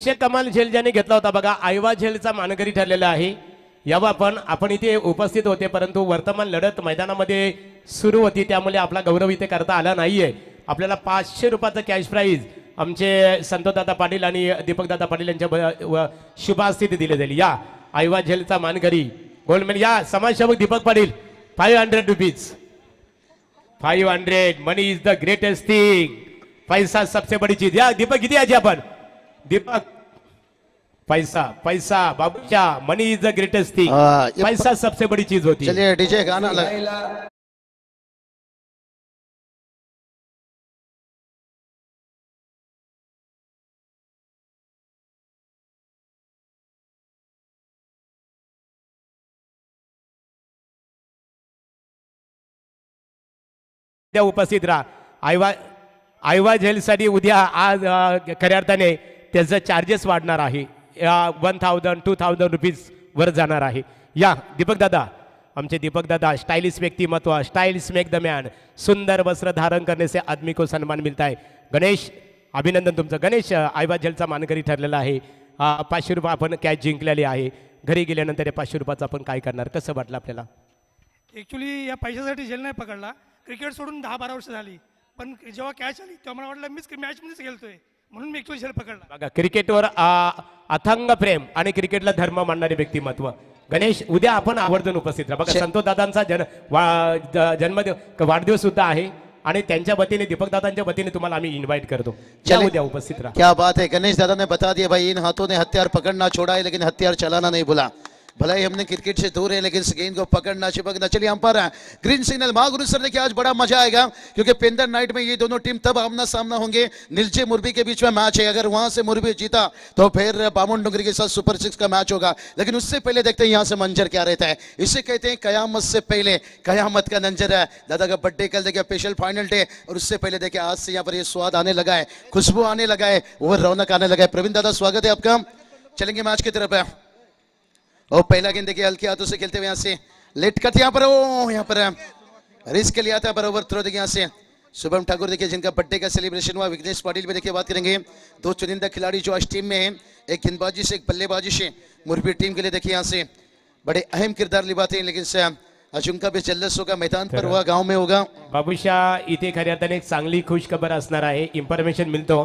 कमाल झेल ज्याने घेतला होता बघा, आयवा झेलचा मानकरी ठरलेला आहे. यावा आपण इथे उपस्थित होते, परंतु वर्तमान लढत मैदानामध्ये सुरू होती, त्यामुळे आपला गौरव इथे करता आला नाहीये. आपल्याला 500 रुपयाचं कॅश प्राईज आमचे संतोषदादा पाटील आणि दीपकदादा पाटील यांच्या शुभास्थिती दिली जाईल. या आयवा झेलचा मानकरी गोल्ड मेडल या समाजसेवक Deepak Patil 500 rupees. 500 money is the greatest thing. पैसा सबसे बड़ी चीज. या दीपक किती याची आपण दीपक पैसा पैसा बाबूशा money is the greatest thing. पैसा सबसे बड़ी चीज होती है. चलिए डीजे गाना लगा. उपस्थित राहा. आयवा झेलसाठी उद्या आज खऱ्या अर्थाने त्याचं चार्जेस वाढणार आहे. 1000 2000 रुपीज वर जाणार आहे. या दीपक दादा आमचे दीपक दादा स्टाइलिश व्यक्तिमत्व स्टाइलिश मेक द मॅन. सुंदर वस्त्र धारण करने से आदमी को सम्मान मिलता है. गणेश अभिनंदन तुमचं. गणेश आयवा झेलचा मानकरी ठरलेला आहे. 500 रुपये आपण कॅश जिंकलेले आहे. घरी गेल्यानंतर या 500 रुपयाचं आपण काय करणार, कसं वाटलं आपल्याला? ॲक्च्युली या पैशासाठी झेल नाही पकडला. क्रिकेट सोडून 10-12 वर्ष झाली, पण जेव्हा कॅच आली तेव्हा मला वाटलं मीच मॅचमध्येच गेलतोय, म्हणून मी ॲक्च्युली झेल पकडला. बघा क्रिकेटवर अथांग प्रेम आणि क्रिकेटला धर्म मानणारे व्यक्तिमत्व. गणेश उद्या आपण आवर्जून उपस्थित राहा. बघा संतोष दादांचा वाढदिवस सुद्धा आहे आणि त्यांच्या वतीने दीपक दादांच्या वतीने तुम्हाला आम्ही इन्व्हाइट करतो. उद्या उपस्थित राहा. क्या बात है. गणेश दादा ने बता दिया भाई, इन हाथों ने हथियार पकड़ना छोड़ा है लेकिन हथियार चलाना नहीं भूला. भला ही हमने क्रिकेट से दूर है लेकिन इस गेंद को पकड़ना चिपकना. चलिए हम पर ग्रीन सिग्नल महागुरु सर ने कि आज बड़ा मजा आएगा क्योंकि पेंदर नाइट में ये दोनों टीम तब आमना सामना होंगे नीलचे मुरबी के बीच में मैच है. अगर वहां से मुरबी जीता तो फिर बामन डुंगरी के साथ सुपर 6 का मैच होगा. लेकिन उससे पहले देखते हैं यहाँ से मंजर क्या रहता है. इसे कहते हैं कयामत से पहले कयामत का मंजर है. दादा का बर्थडे कल देखिए स्पेशल फाइनल डे, और उससे पहले देखिए आज से यहाँ पर ये स्वाद आने लगा है, खुशबू आने लगा है, वो रौनक आने लगा है. प्रवीण दादा स्वागत है आपका. चलेंगे मैच की तरफ है. और पहला गेंद देखिए हल्के हाथों से खेलते हुए यहाँ से लेट कट यहाँ पर यहाँ पर रिस्क लिया था, बराबर थ्रो देखिए यहाँ से शुभम ठाकुर देखिए जिनका बर्थडे का सेलिब्रेशन हुआ. विघ्नेश पाटिल भी देखिए बात करेंगे. दो चुनिंदा खिलाड़ी जो आज टीम में है, एक गेंदबाजी से एक बल्लेबाजी से मुरबी टीम के लिए देखिए यहाँ से बड़े अहम किरदार निभाते हैं. लेकिन आज उनका भी जल्लस होगा, मैदान पर हुआ, गाँव में होगा. बाबूशा इथे खऱ्या अर्थाने एक चांगली खुश खबर असणार आहे. इन्फॉर्मेशन मिळतो.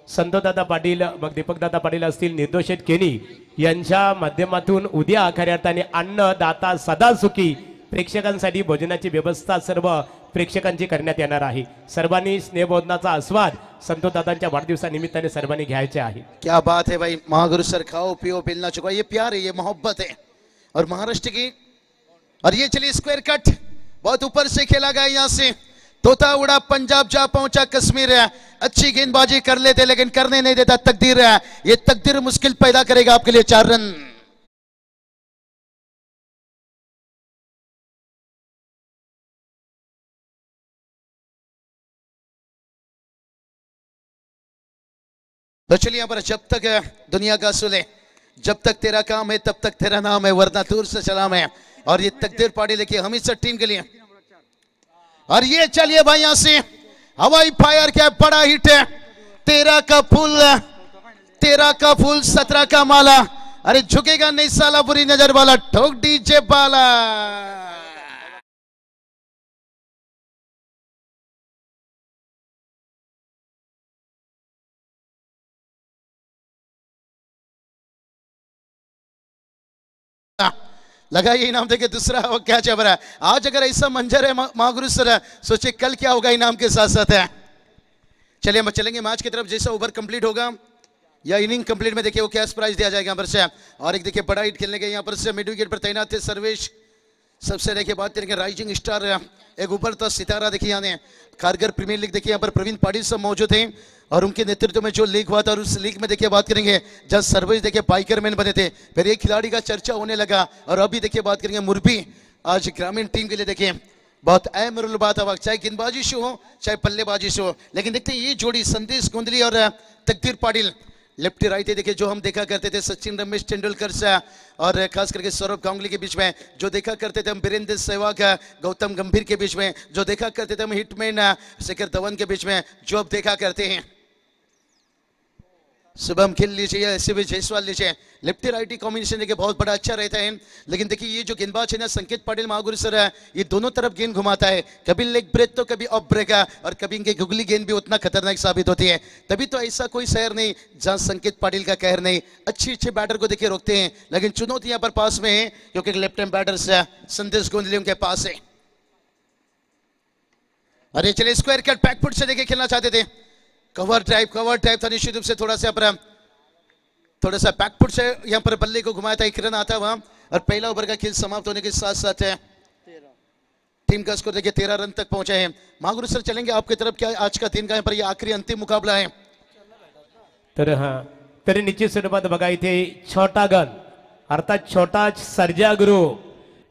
संतोषदादा पाटील मग दीपकदादा पाटील असतील, निर्दोषित केनी यांच्या माध्यमातून उद्या खऱ्या अर्थाने अन्नदाता सदा सुखी प्रेक्षकांसाठी भोजनाची व्यवस्था सर्व प्रेक्षकांची करण्यात येणार आहे. सर्वांनी स्नेहभोजनाचा आस्वाद संतोषदादांच्या वाढदिवसानिमित्ताने सर्वांनी घ्यायचे आहे. क्या बात है भाई. महागुरु सर खाओ पियो पिलना चुका. ये प्यार है, ये मोहब्बत है और महाराष्ट्र की. और ये चलिए स्क्वायर कट बहुत ऊपर से खेला गया. यहाँ से तोता उड़ा पंजाब जा पहुंचा कश्मीर. अच्छी गेंदबाजी कर लेते लेकिन करने नहीं देता तकदीर. ये तकदीर मुश्किल पैदा करेगा आपके लिए. 4 रन. तो चलिए यहां पर जब तक दुनिया का असूल है, जब तक तेरा काम है तब तक तेरा नाम है, वरना दूर से सलाम है. और ये तकदीर पार्टी देखिए हमेशा टीम के लिए. और ये चलिए भाई यहां से हवाई फायर क्या बड़ा हिट है. 13 का फूल 17 का माला. अरे झुकेगा नहीं साला बुरी नजर वाला. ठोक डीजे बाला. लगाइए इनाम देके दूसरा क्या चल रहा है आज. अगर ऐसा मंजर है महागुरु सर, सोचे कल क्या होगा इनाम के साथ साथ है. चलिए हम चलेंगे मैच की तरफ. जैसा ओवर कंप्लीट होगा या इनिंग कंप्लीट में देखिए वो कैश प्राइज दिया जाएगा यहाँ पर से. और एक देखिए बड़ा हिट खेलने के यहाँ पर से मिड विकेट पर तैनात थे सर्वेश. सबसे देखिए बात करेंगे राइजिंग स्टार, एक उभरता सितारा देखिए यहाँ ने कारगर प्रीमियर लीग देखिए यहाँ पर प्रवीण पाटिल सब मौजूद हैं और उनके नेतृत्व में जो लीग हुआ था और उस लीग में देखिए बात करेंगे जब सर्वेश देखिए बाइकरमैन बने थे. फिर एक खिलाड़ी का चर्चा होने लगा और अभी देखिए बात करेंगे मुरबी आज ग्रामीण टीम के लिए देखिए बहुत अहम रोल बात है. चाहे गेंदबाजी से हो चाहे बल्लेबाजी से हो, लेकिन देखते हैं ये जोड़ी संदेश गोंदली और तकदीर पाटिल लेफ्टी राइट देखिए जो हम देखा करते थे सचिन रमेश तेंदुलकर से और खास करके सौरभ गांगुली के बीच में, जो देखा करते थे हम वीरेंद्र सहवाग गौतम गंभीर के बीच में, जो देखा करते थे हम हिटमैन शिखर धवन के बीच में, जो अब देखा करते हैं शुभम खिल लीजिए, ऐसे भी जायसवाल लीजिए। लेफ्टी राइटी कॉम्बिनेशन देखिए बहुत बड़ा अच्छा रहता है, लेकिन देखिए ये जो गेंदबाज है ना संकेत पाटिल महागुरु सर है, ये दोनों तरफ गेंद घुमाता है, कभी लेग ब्रेक तो कभी ऑफ ब्रेक है, और कभी इनकी गुगली गेंद भी उतना खतरनाक साबित होती है। तभी तो ऐसा कोई शहर नहीं जहां संकेत पाटिल का कहर नहीं, अच्छे बैटर को देखिए रोकते हैं, लेकिन चुनौती यहाँ पर पास में है क्योंकि लेफ्ट हैंड बैटर संदेश गोंदली उनके पास है। अरे चले स्क्वायर कट बैकफुट से देखिए खेलना चाहते थे, कवर ड्राइव था निश्चित रूप से, थोड़ा सा बैकफुट से यहाँ पर बल्ले को घुमाया था, एक रन आता वहां, और पहला ओवर का खेल समाप्त होने के साथ साथ टीम का स्कोर देखिए 13 रन तक पहुंचा है। महागुरु सर चलेंगे आपकी तरफ, क्या आज का दिन का यहाँ पर ये आखिरी अंतिम मुकाबला है? तर तरी निश्चित स्वरूपात बघा इथे छोटा गण अर्थात छोटा सर्जा गुरु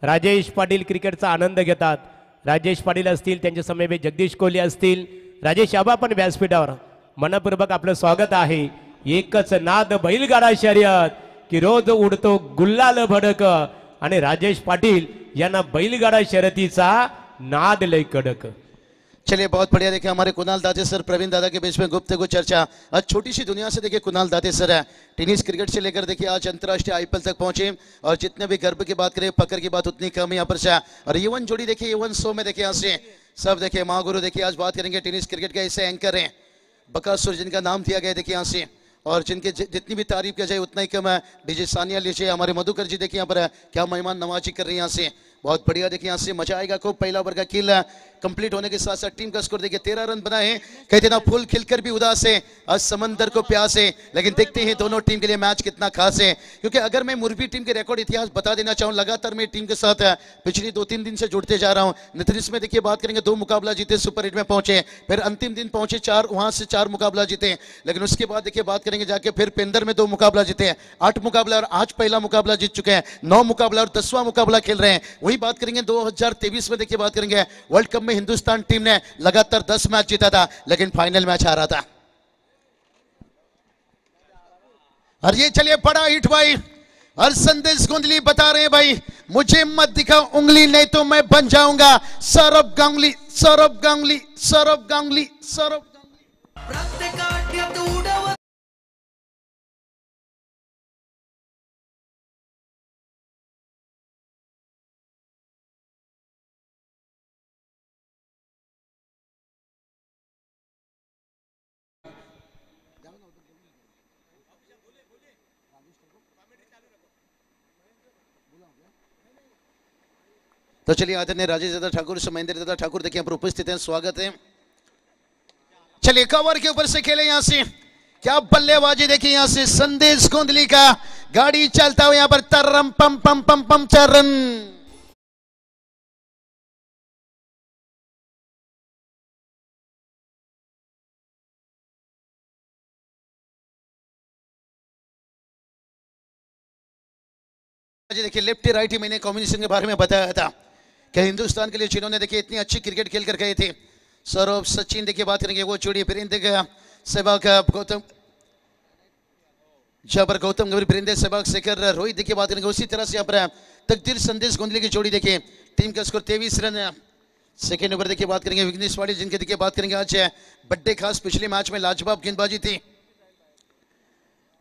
राजेश पाटील क्रिकेटचा आनंद घेतात। राजेश पाटील असतील, त्यांच्या समवेत जगदीश कोहली असतील, राजेश आबा पण व्यासपीठावर मनपूर्वक आपलं स्वागत आहे। एकच नाद बैलगाडा शर्यत की रोज उडतो गुल्लाल भडक, आणि राजेश पाटील यांना बैलगाडा शर्यतीचा नाद लय कडक। चलिए बहुत बढ़िया, देखिए हमारे कुणाल दाते सर प्रवीण दादा के बीच में गुफ्तगू चर्चा। आज छोटी सी दुनिया से देखिए कुणाल दाते सर है, टेनिस क्रिकेट से लेकर देखिए आज अंतर्राष्ट्रीय आईपीएल तक पहुंचे, और जितने भी गर्व की बात करें फकर की बात उतनी कम यहाँ पर से। और युवन जोड़ी देखिए, युवन शो में देखिए यहाँ से सब देखिए महागुरु देखिए आज बात करेंगे टेनिस क्रिकेट के ऐसे एंकर हैं बकासुर जिनका नाम दिया गया देखिए यहाँ से, और जिनके जितनी भी तारीफ किया जाए उतना ही कम है। डीजे सानिया लीजिए, हमारे मधुकर जी देखिए यहाँ पर क्या मेहमान नवाजी कर रहे हैं यहाँ से, बहुत बढ़िया देखिए यहाँ से मजा आएगा खूब। पहला ओवर का किल कंप्लीट होने के साथ साथ टीम का स्कोर देखिए 13 रन बनाए। कहते ना फूल खिलकर भी उदास है, आज समंदर को प्यास है, लेकिन देखते हैं दोनों टीम के लिए मैच कितना खास है। क्योंकि अगर मैं मुरबी टीम के रिकॉर्ड इतिहास बता देना चाहूँ, लगातार मैं टीम के साथ पिछली 2-3 दिन से जुड़ते जा रहा हूँ। नितरिस में देखिए बात करेंगे 2 मुकाबला जीते, सुपर 8 में पहुंचे, फिर अंतिम दिन पहुंचे 4, वहां से 4 मुकाबला जीते, लेकिन उसके बाद देखिए बात करेंगे जाके फिर पेंदर में 2 मुकाबला जीते हैं, 8 मुकाबला, और आज पहला मुकाबला जीत चुके हैं, 9 मुकाबला और 10वां मुकाबला खेल रहे हैं। वही बात करेंगे 2023 में देखिए बात करेंगे वर्ल्ड कप में हिंदुस्तान टीम ने लगातार 10 मैच जीता था, लेकिन फाइनल मैच हारा था। और ये चलिए बड़ा हिट भाई, और संदेश गोंदली बता रहे हैं भाई मुझे मत दिखाओ उंगली नहीं तो मैं बन जाऊंगा सौरभ गांगुली, सौरभ गांगुली, सौरभ गांगुली, सौरभ तो चलिए आदरणीय राजेश दादा ठाकुर, महेंद्र दादा ठाकुर देखिए यहाँ पर उपस्थित हैं, स्वागत है। चलिए कवर के ऊपर से खेले यहाँ से, क्या बल्लेबाजी देखिए यहाँ से संदेश गोंदली का, गाड़ी चलता हुआ यहाँ पर तरम पम पम पम पम 4 रन। देखिए लेफ्टी राइटी मैंने कॉम्बिनेशन के बारे में बताया था कि हिंदुस्तान के लिए जिन्होंने देखिए इतनी अच्छी क्रिकेट खेल कर गए थे, सौरभ सचिन देखिए बात करेंगे वो जोड़ी, वीरेंद्र सहवाग गौतम, जहां पर गौतम गंभीर वीरेंद्र सहवाग शेखर रोहित देखिए बात करेंगे। उसी तरह से यहाँ पर तकदीर संदेश गोंदली की जोड़ी देखिए, टीम का स्कोर 23 रन। सेकेंड ओवर देखिए बात करेंगे विघ्नेश वाड़ी जिनके देखिए बात करेंगे आज बड्डे खास, पिछले मैच में लाजवाब गेंदबाजी थी,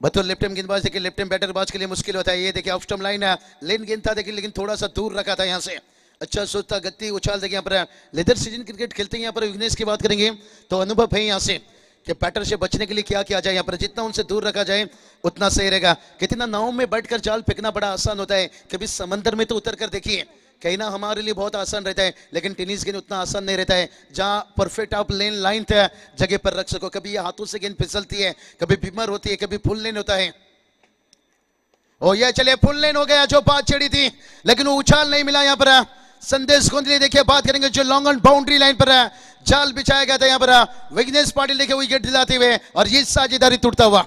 बतौर लेफ्ट हैंड गेंदबाज देखिए लेफ्ट हैंड बैटरबाज के लिए मुश्किल होता है। ये देखिए ऑफ स्टंप लाइन लेन गेंद था देखिए, लेकिन थोड़ा सा दूर रखा था यहाँ से, अच्छा सोचता गति उछाल देखिए यहाँ पर लेदर सीजन क्रिकेट खेलते हैं। यहाँ पर विघ्नेश की बात करेंगे तो अनुभव है यहाँ से कि बैटर से बचने के लिए क्या किया जाए, यहाँ पर जितना उनसे दूर रखा जाए उतना सही रहेगा। कितना नाव में बैठकर जाल फेंकना बड़ा आसान होता है, कभी समंदर में तो उतर कर देखिए, कहना हमारे लिए बहुत आसान रहता है, लेकिन टेनिस गेंद उतना आसान नहीं रहता है जहां परफेक्ट आप लेन लाइन जगह पर रख सको। कभी ये हाथों से गेंद फिसलती है, कभी बीमर होती है, कभी फुल लेन होता है। और ये चलिए फुल लेन हो गया, जो बात छिड़ी थी लेकिन वो उछाल नहीं मिला। यहाँ पर संदेश गोंदली देखिए बात करेंगे जो लॉन्ग ऑन बाउंड्री लाइन पर जाल बिछाया गया था, यहाँ पर विघ्नेश पाटिल देखिए विकेट दिलाते हुए, और ये साझेदारी टूटता हुआ।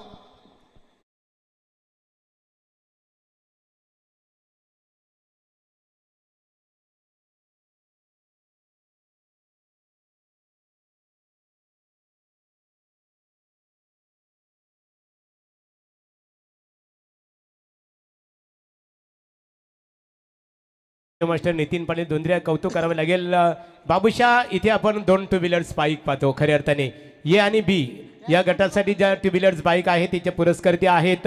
मास्टर नितीन पाटील धोंद्रिया कौतुक करावे लागेल। बाबूशा इथे आपण 2 टू व्हीलर स्पाईक पाहतो खऱ्या अर्थाने, ए आणि बी या गटासाठी ज्या टू व्हीलर्स बाईक आहे तिचे पुरस्कर्ते आहेत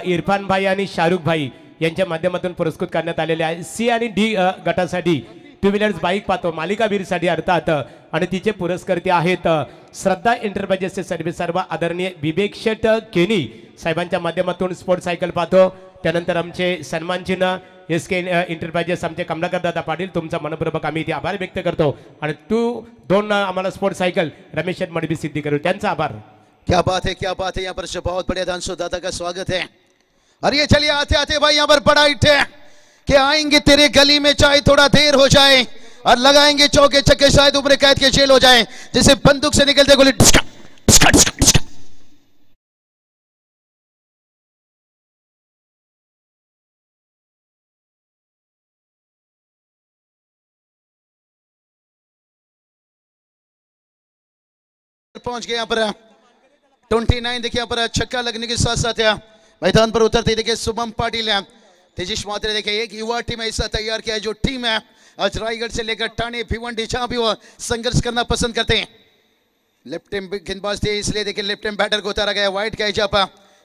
इरफान भाई आणि शाहरुख भाई यांच्या माध्यमातून पुरस्कृत करण्यात आलेले आहे. सी आणि डी गटासाठी टू व्हीलर्स बाईक पाहतो मालिकावीरसाठी अर्थात आणि तिचे पुरस्कर्ते आहेत श्रद्धा एंटरप्राइजेसचे सर्व्हिस सर्व आदरणीय विवेक शेट केनी साहेबांच्या माध्यमातून स्पोर्ट्स सायकल पाहतो. त्यानंतर आमचे सन्मान चिन्ह एस के एंटरप्राइजेस आमचे कमलाकर दादा पाटील तुमचा मनपूर्वक आम्ही इथे आभार व्यक्त करतो. आणि दोन आम्हाला स्पोर्ट्स सायकल रमेश शेठ मडबी सिद्धी करू त्यांचा आभार. क्या बात है, क्या बात है. यहाँ पर से बहुत बढ़िया दानसो दादा का स्वागत है. और ये चलिए आते आते भाई यहाँ पर बड़ा हिट है कि आएंगे तेरे गली में चाहे थोड़ा देर हो जाए और लगाएंगे चौके छक्के शायद उम्र कैद के जेल हो जाए. जैसे बंदूक से निकलते गोली डिस्का, डिस्का, डिस्का, डिस्का. पहुंच गए यहाँ पर 29. देखिए यहाँ पर छक्का लगने के साथ साथ मैदान पर उतरते देखिए शुभम पाटिल है. तेजिश मात्रे देखिए एक युवा टीम ऐसा तैयार किया है जो टीम है आज रायगढ़ से लेकर ठाणे भिवंडी जहां भी वो संघर्ष करना पसंद करते हैं. लेफ्ट हैंड गेंदबाज थे इसलिए देखिए लेफ्ट हैंड बैटर को उतारा गया. वाइट कैच आप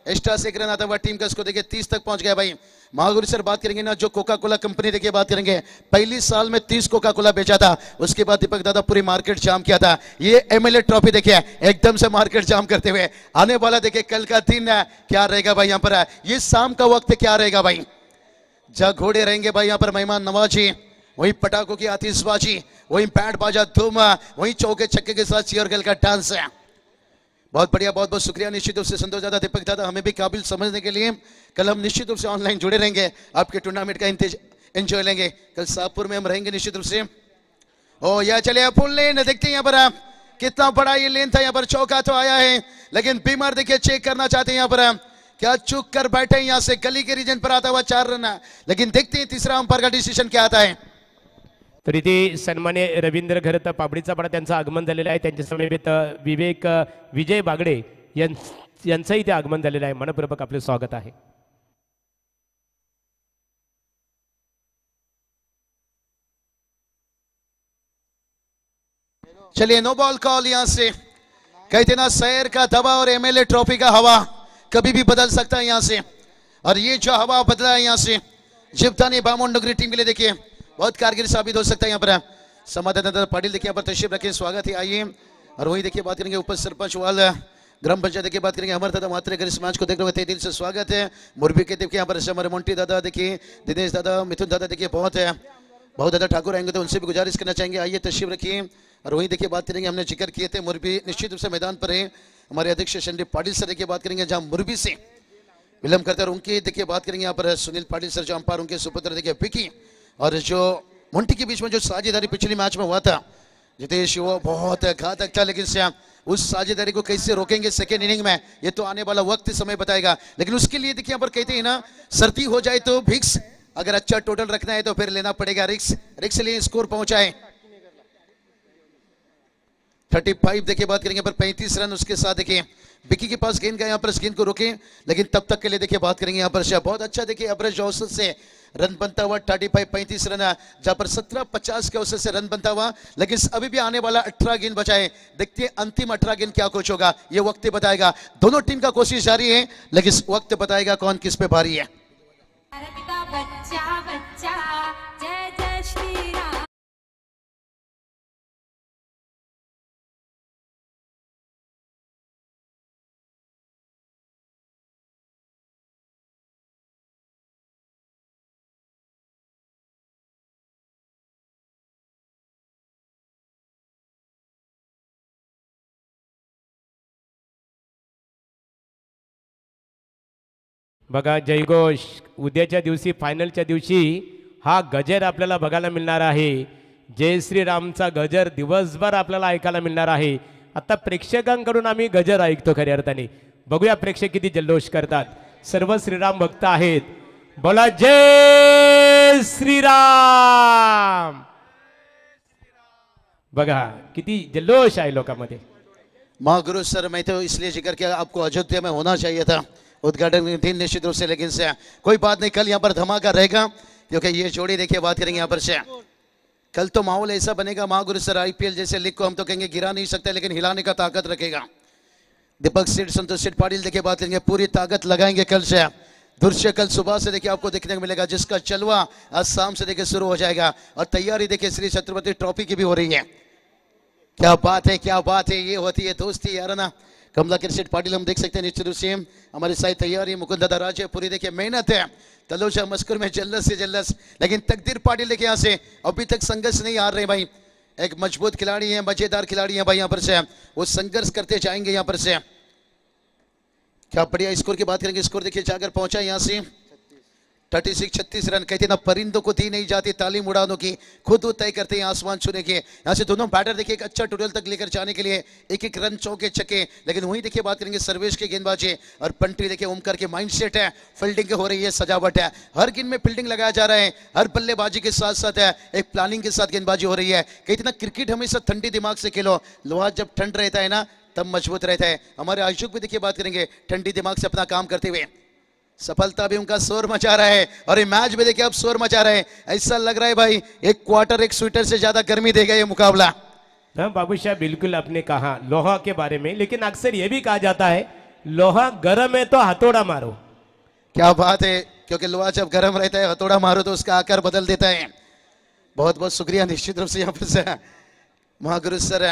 एक्स्ट्रा से रन आता हुआ टीम का स्कोर देखिए 30 तक पहुंच गया. भाई महागुरु सर बात करेंगे ना जो कोका कोला कंपनी देखिए बात करेंगे पहली साल में 30 कोका कोला बेचा था. उसके बाद दीपक दादा पूरी मार्केट जाम किया था. ये एमएलए ट्रॉफी देखिए एकदम से मार्केट जाम करते हुए आने वाला देखिए कल का दिन क्या रहेगा भाई. यहाँ पर ये शाम का वक्त क्या रहेगा भाई. जहाँ घोड़े रहेंगे भाई यहाँ पर मेहमान नवाजी, वही पटाखों की आतिशबाजी, वही बैंड बाजा धूम, वही चौके छक्के के साथ चीयर गर्ल का डांस है. बहुत बढ़िया, बहुत बहुत शुक्रिया. निश्चित रूप से संतोष दादा दीपक दादा हमें भी काबिल समझने के लिए कल हम निश्चित रूप से ऑनलाइन जुड़े रहेंगे. आपके टूर्नामेंट का एंजॉय लेंगे. कल शाहपुर में हम रहेंगे निश्चित रूप से. ओ या चलिए फुल लेन देखते हैं यहाँ पर कितना बड़ा ये लेन था. यहाँ पर चौका तो आया है लेकिन बीमार देखिए चेक करना चाहते हैं यहाँ पर क्या चूक कर बैठे. यहाँ से गली के रीजन पर आता हुआ 4 रन लेकिन देखते हैं तीसरा अंपायर का डिसिजन क्या आता है. तर इथे सन्मान्य रवींद्र घरत पाबडीचा पाडा त्यांचं आगमन झालेलं आहे. त्यांच्या समेत विवेक विजय बागडे यांचं इथे आगमन झालेलं आहे. मनपूर्वक आपले स्वागत आहे. चलिए नो बॉल कॉल. यहाँ से कहते ना शहर का दबाव और एमएलए ट्रॉफी का हवा कभी भी बदल सकता है यहाँ से. और ये जो हवा बदला है यहाँ से जिब्तानी बामोन नगरी टीम के लिए देखिए बहुत कारगर साबित हो सकता है. यहाँ पर संवाददाता पाटिल देखिए यहाँ पर तशरीफ रखें. स्वागत है, आइए. और वही देखिए बात करेंगे उप सरपंच वाल ग्राम पंचायत देखिए बात करेंगे अमर दादा मात्रे इस मैच को देख रहे दिल से स्वागत है. मुरबी के देखिए यहाँ पर हमारे मोंटी दादा देखिए दिनेश दादा मिथुन दादा देखिए बहुत है बहुत दादा ठाकुर आएंगे तो उनसे भी गुजारिश करना चाहेंगे आइए तशरीफ रखिए. और वही देखिए बात करेंगे हमने जिक्र किए थे मुरबी निश्चित रूप से मैदान पर है. हमारे अध्यक्ष संदीप पाटिल सर देखिए बात करेंगे जहाँ मुरबी से विलम्ब करते हैं. उनकी देखिए बात करेंगे यहाँ पर सुनील पाटिल सर जो अंपायर उनके सुपुत्र देखिए विकी और जो मुंटी के बीच में जो साझेदारी पिछले मैच में हुआ था जितेश वो बहुत घातक था. लेकिन श्याम उस साझेदारी को कैसे रोकेंगे सेकेंड इनिंग में ये तो आने वाला वक्त समय बताएगा. लेकिन उसके लिए देखिए यहाँ पर कहते हैं ना सर्दी हो जाए तो भिक्स अगर अच्छा टोटल रखना है तो फिर लेना पड़ेगा रिक्स. रिक्स लिए स्कोर पहुंचाए 35 देखिए बात करेंगे पर 35 रन. उसके साथ देखिए विकी के पास गेंद गया यहाँ पर गेंद को रोके लेकिन तब तक के लिए देखिए बात करेंगे यहाँ पर बहुत अच्छा देखिए एवरेज औसत से रन बनता हुआ 35 रन जहां पर 17-50 के औसत से रन बनता हुआ. लेकिन अभी भी आने वाला 18 गेंद बचाए. देखते हैं अंतिम 18 गेंद क्या कुछ होगा ये वक्त बताएगा. दोनों टीम का कोशिश जारी है लेकिन वक्त बताएगा कौन किस पे भारी है. बघा जयघोष उद्याच्या दिवशी फायनलच्या दिवशी हा गजर आपल्याला बघायला मिळणार आहे. जय श्रीरामचा गजर दिवसभर आपल्याला ऐकायला मिळणार आहे. आता प्रेक्षकांकडून आम्ही गजर ऐकतो खऱ्या अर्थाने. बघूया प्रेक्षक किती जल्लोष करतात. सर्व श्रीराम भक्त आहेत. बोला जय श्रीराम. बघा किती जल्लोष आहे लोकांमध्ये. महागुरु सर मैं तो इसलिए जिक्र किया आपको अयोध्या में होना चाहिए था उद्घाटन दिन निश्चित रूप से. लेकिन से कोई बात नहीं कल यहाँ पर धमाका रहेगा क्योंकि ये जोड़ी देखिए बात करेंगे यहाँ पर से कल तो माहौल ऐसा बनेगा महागुरु सर आईपीएल जैसे लीग को हम तो कहेंगे गिरा नहीं सकते लेकिन हिलाने का ताकत रखेगा. दीपक सेठ, संतोष सेठ पाटिल देखिए बात करेंगे, पूरी ताकत लगाएंगे कल से। दृश्य कल सुबह से देखिए आपको देखने को मिलेगा, जिसका चलवा आज शाम से देखिए शुरू हो जाएगा और तैयारी देखिए श्री छत्रपति ट्रॉफी की भी हो रही है। क्या बात है, क्या बात है, ये होती है दोस्ती याराना। कमलाकर सेठ पाटिल हम देख सकते हैं निश्चित रूप से हमारी सारी तैयारी, मुकुंद दादा राज है, पूरी देखिए मेहनत है। तलोजा मस्कुर में जल्लस से जल्लस, लेकिन तकदीर पाटिल देखिए यहाँ से अभी तक संघर्ष नहीं हार रहे भाई। एक मजबूत खिलाड़ी है, मजेदार खिलाड़ी है भाई, यहाँ पर से वो संघर्ष करते जाएंगे यहाँ पर से। क्या बढ़िया स्कोर की बात करेंगे, स्कोर देखिए जाकर पहुंचा यहाँ से 36 रन। कहते ना परिंदों को दी नहीं जाती तालीम उड़ानों की, खुद वो तय करते हैं आसमान छूने के। यहाँ से दोनों बैटर देखिए एक अच्छा टोटल तक लेकर जाने के लिए एक एक रन चौके छक्के। लेकिन वहीं देखिए बात करेंगे सर्वेश के गेंदबाजी और पंट्री देखिए ओमकार के माइंडसेट है, फील्डिंग हो रही है, सजावट है, हर गेंद में फील्डिंग लगाया जा रहा है, हर बल्लेबाजी के साथ साथ है एक प्लानिंग के साथ गेंदबाजी हो रही है। कहते ना क्रिकेट हमेशा ठंडी दिमाग से खेलो, लोहा जब ठंड रहता है ना तब मजबूत रहता है। हमारे आयुष भी देखिए बात करेंगे ठंडी दिमाग से अपना काम करते हुए, सफलता भी उनका शोर मचा रहा है और ये मैच भी देखिए अब शोर मचा रहा है। ऐसा लग रहा है भाई एक क्वार्टर एक स्वेटर से ज्यादा गर्मी देगा ये मुकाबला। हाँ बाबूशाह, बिल्कुल आपने कहा लोहा के बारे में, लेकिन अक्सर ये भी कहा जाता है लोहा गर्म है तो हथौड़ा मारो। क्या बात है, क्योंकि लोहा जब गर्म रहता है हथौड़ा मारो तो उसका आकार बदल देता है। बहुत बहुत शुक्रिया निश्चित रूप से यहाँ पर से महागुरु सर।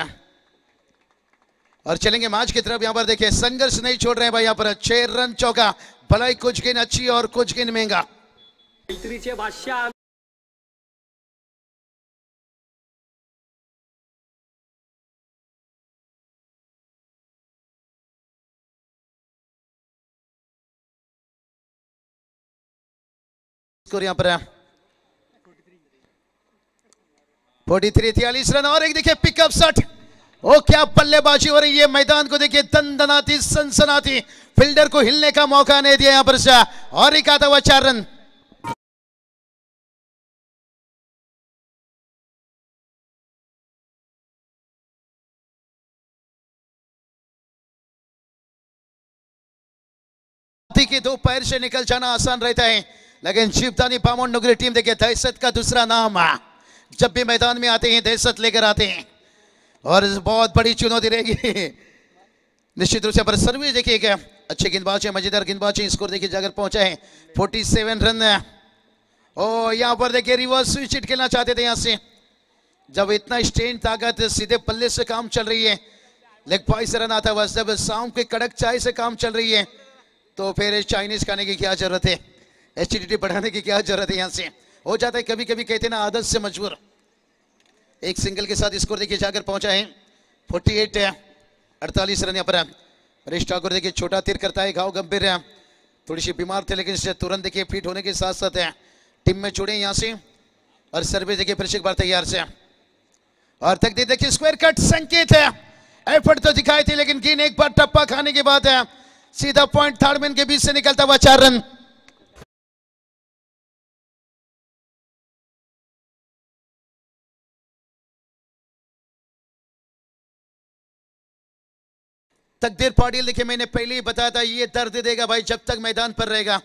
और चलेंगे मैच की तरफ। यहाँ पर देखिए संघर्ष नहीं छोड़ रहे हैं भाई, यहाँ पर 6 रन चौका, भलाई कुछ गेंद अच्छी और कुछ गेंद महंगा। स्कोर यहाँ पर 43 रन और एक देखिए पिकअप शॉट। ओ क्या बल्लेबाजी हो रही है, मैदान को देखिए दनदनाती सनसनाती, फील्डर को हिलने का मौका नहीं दिया यहाँ पर से और एक आता हुआ 4 रन। के 2 पैर से निकल जाना आसान रहता है, लेकिन शिवदानी बामन नगरी टीम देखिए दहशत का दूसरा नाम, जब भी मैदान में आते हैं दहशत लेकर आते हैं और बहुत बड़ी चुनौती रहेगी निश्चित रूप से। पर सर्विस देखिए क्या अच्छे गेंदबाज है, मजेदार गेंदबाज है। स्कोर देखिए जाकर पहुंचा है 47 रन। और यहाँ पर देखिए रिवर्स स्विच हिट खेलना चाहते थे यहाँ से, जब इतना स्ट्रेन ताकत सीधे पल्ले से काम चल रही है, लेग बाई से रन आता है, बस जब शाम के कड़क चाय से काम चल रही है तो फिर चाइनीज खाने की क्या जरूरत है, एसिडिटी बढ़ाने की क्या जरूरत है। यहाँ से हो जाता है कभी कभी, कहते ना आदत से मजबूर। एक सिंगल के साथ स्कोर देखिए जाकर पहुंचा है 48 रन। यहाँ पर हरीश ठाकुर देखिए छोटा तीर करता है, घाव गंभीर है, थोड़ी सी बीमार थे लेकिन इससे तुरंत देखिए फिट होने के साथ साथ है टीम में जुड़े यहाँ से। और सर्विस देखिए फिर से एक बार तैयार से और तकदीर देखिए स्क्वायर कट संकेत है, एफर्ट तो दिखाई थी लेकिन गेंद एक बार टप्पा खाने के बाद है सीधा पॉइंट थर्ड मैन के बीच से निकलता हुआ 4 रन। तकदीर पाटिल देखिए मैंने पहले ही बताया था ये दर्द देगा भाई जब तक मैदान पर रहेगा,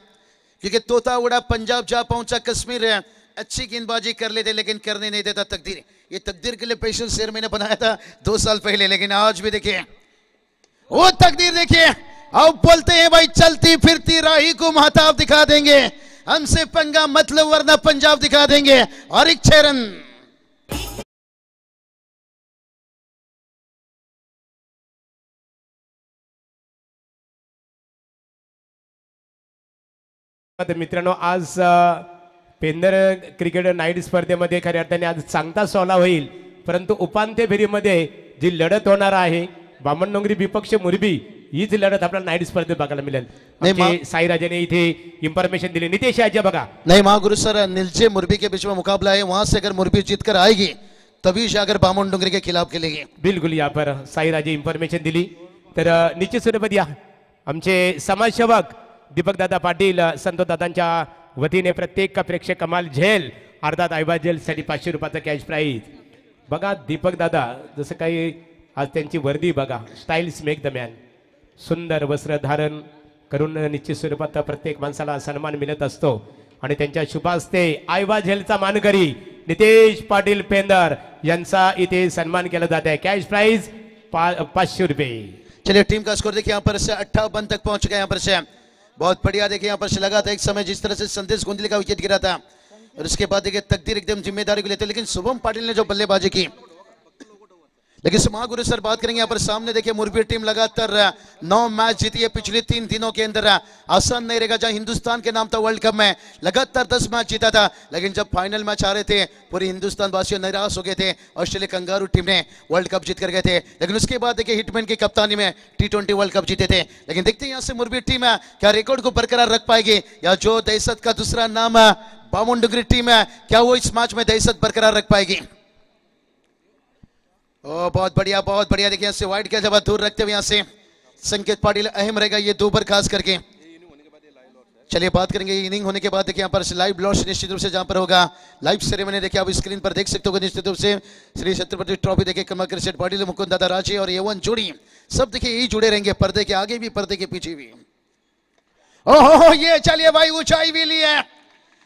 क्योंकि तोता उड़ा पंजाब जा पहुंचा कश्मीर है, अच्छी गेंदबाजी कर लेते लेकिन करने नहीं देता तकदीर। ये तकदीर के लिए स्पेशल शेर मैंने बनाया था 2 साल पहले, लेकिन आज भी देखिए वो तकदीर देखिए अब बोलते हैं भाई चलती फिरती राही को महताब दिखा देंगे, हमसे पंगा मतलब वरना पंजाब दिखा देंगे। और एक 6 रन। मित्रांनो आज पेंदर क्रिकेट नाईट स्पर्धेमध्ये खऱ्या अर्थाने आज चांगला सोहळा होईल, परंतु उपांत्य फेरीमध्ये जी लढत होणार आहे बामणडोंगरी विपक्ष मुरबी हीच लढत आपल्याला नाईट स्पर्धेत बघायला मिळेल। आमचे साईराजाने इथे इन्फॉर्मेशन दिली। नितेश आजा बघा नहीं महागुरु सर, नीलचे मुरबी के बीच में मुकाबला है, वहां से अगर मुरबी जीत कर आएगी तभी जाकर बामणडोंगरी के खिलाफ खेलेगी। बिल्कुल यहाँ पर साईराजे इन्फॉर्मेशन दिली। तर निश्चित स्वरूपात या आमचे समाजसेवक दीपक दादा पाटील संतोष दादांच्या वतीने प्रत्येक प्रेक्षक कमाल झेल अर्थात आयबा झेल साठी 500 रुपयाचा कॅश प्राइज। बघा दीपक दादा जसं काही आज त्यांची वर्दी बघा, स्टाईल्स मेक द मॅन, सुंदर वस्त्र धारण करून निश्चित स्वरूपात प्रत्येक माणसाला सन्मान मिळत असतो आणि त्यांच्या शुभ हस्ते आयबा झेलचा मानकरी नितेश पाटील पेंदर यांचा इथे सन्मान केला जात आहे। कॅश प्राइज 500 रुपये। चलिए टीम का स्कोर देखिए यहाँ पर से 58 तक पहुंच गया। यहाँ पर से बहुत बढ़िया देखिए यहाँ पर से लगा था एक समय जिस तरह से संदेश गोंदली का विकेट गिरा था और उसके बाद देखिए तकदीर एकदम जिम्मेदारी को लेते, लेकिन शुभम पाटिल ने जो बल्लेबाजी की। लेकिन महागुरु सर बात करेंगे यहाँ पर सामने देखिए मुरबी टीम लगातार 9 मैच जीती है पिछले 3 दिनों के अंदर। आसान नहीं रहेगा, जहां हिंदुस्तान के नाम था वर्ल्ड कप में लगातार 10 मैच जीता था, लेकिन जब फाइनल मैच आ रहे थे पूरे हिंदुस्तान वासियों निराश हो गए थे। ऑस्ट्रेलिया कंगारू टीम ने वर्ल्ड कप जीत कर गए थे, लेकिन उसके बाद देखिए हिटमैन की कप्तानी में T20 वर्ल्ड कप जीते थे। लेकिन देखते हैं यहाँ से मुरबी टीम है क्या रिकॉर्ड को बरकरार रख पाएगी, या जो दहशत का दूसरा नाम है बामुंडुगरी टीम है क्या वो इस मैच में दहशत बरकरार रख पाएगी। ओ बहुत बढ़िया देखिए यहाँ से वाइड का जब दूर रखते हुए यहाँ से संकेत पाटिल अहम रहेगा ये 2 ओवर खास करके। चलिए बात करेंगे इनिंग होने के बाद देखिए यहाँ पर लाइव लॉन्च निश्चित रूप से जहां पर होगा लाइव सेरेमनी देखिए आप स्क्रीन पर देख सकते हो निश्चित रूप से श्री छत्रपति ट्रॉफी देखिए कमलाकर सेठ पाटिल, मुकुंद दादा राजे और एवन जोड़ी सब देखिए यही जुड़े रहेंगे, पर्दे के आगे भी पर्दे के पीछे भी। ओहो ये चलिए भाई ऊंचाई भी ली है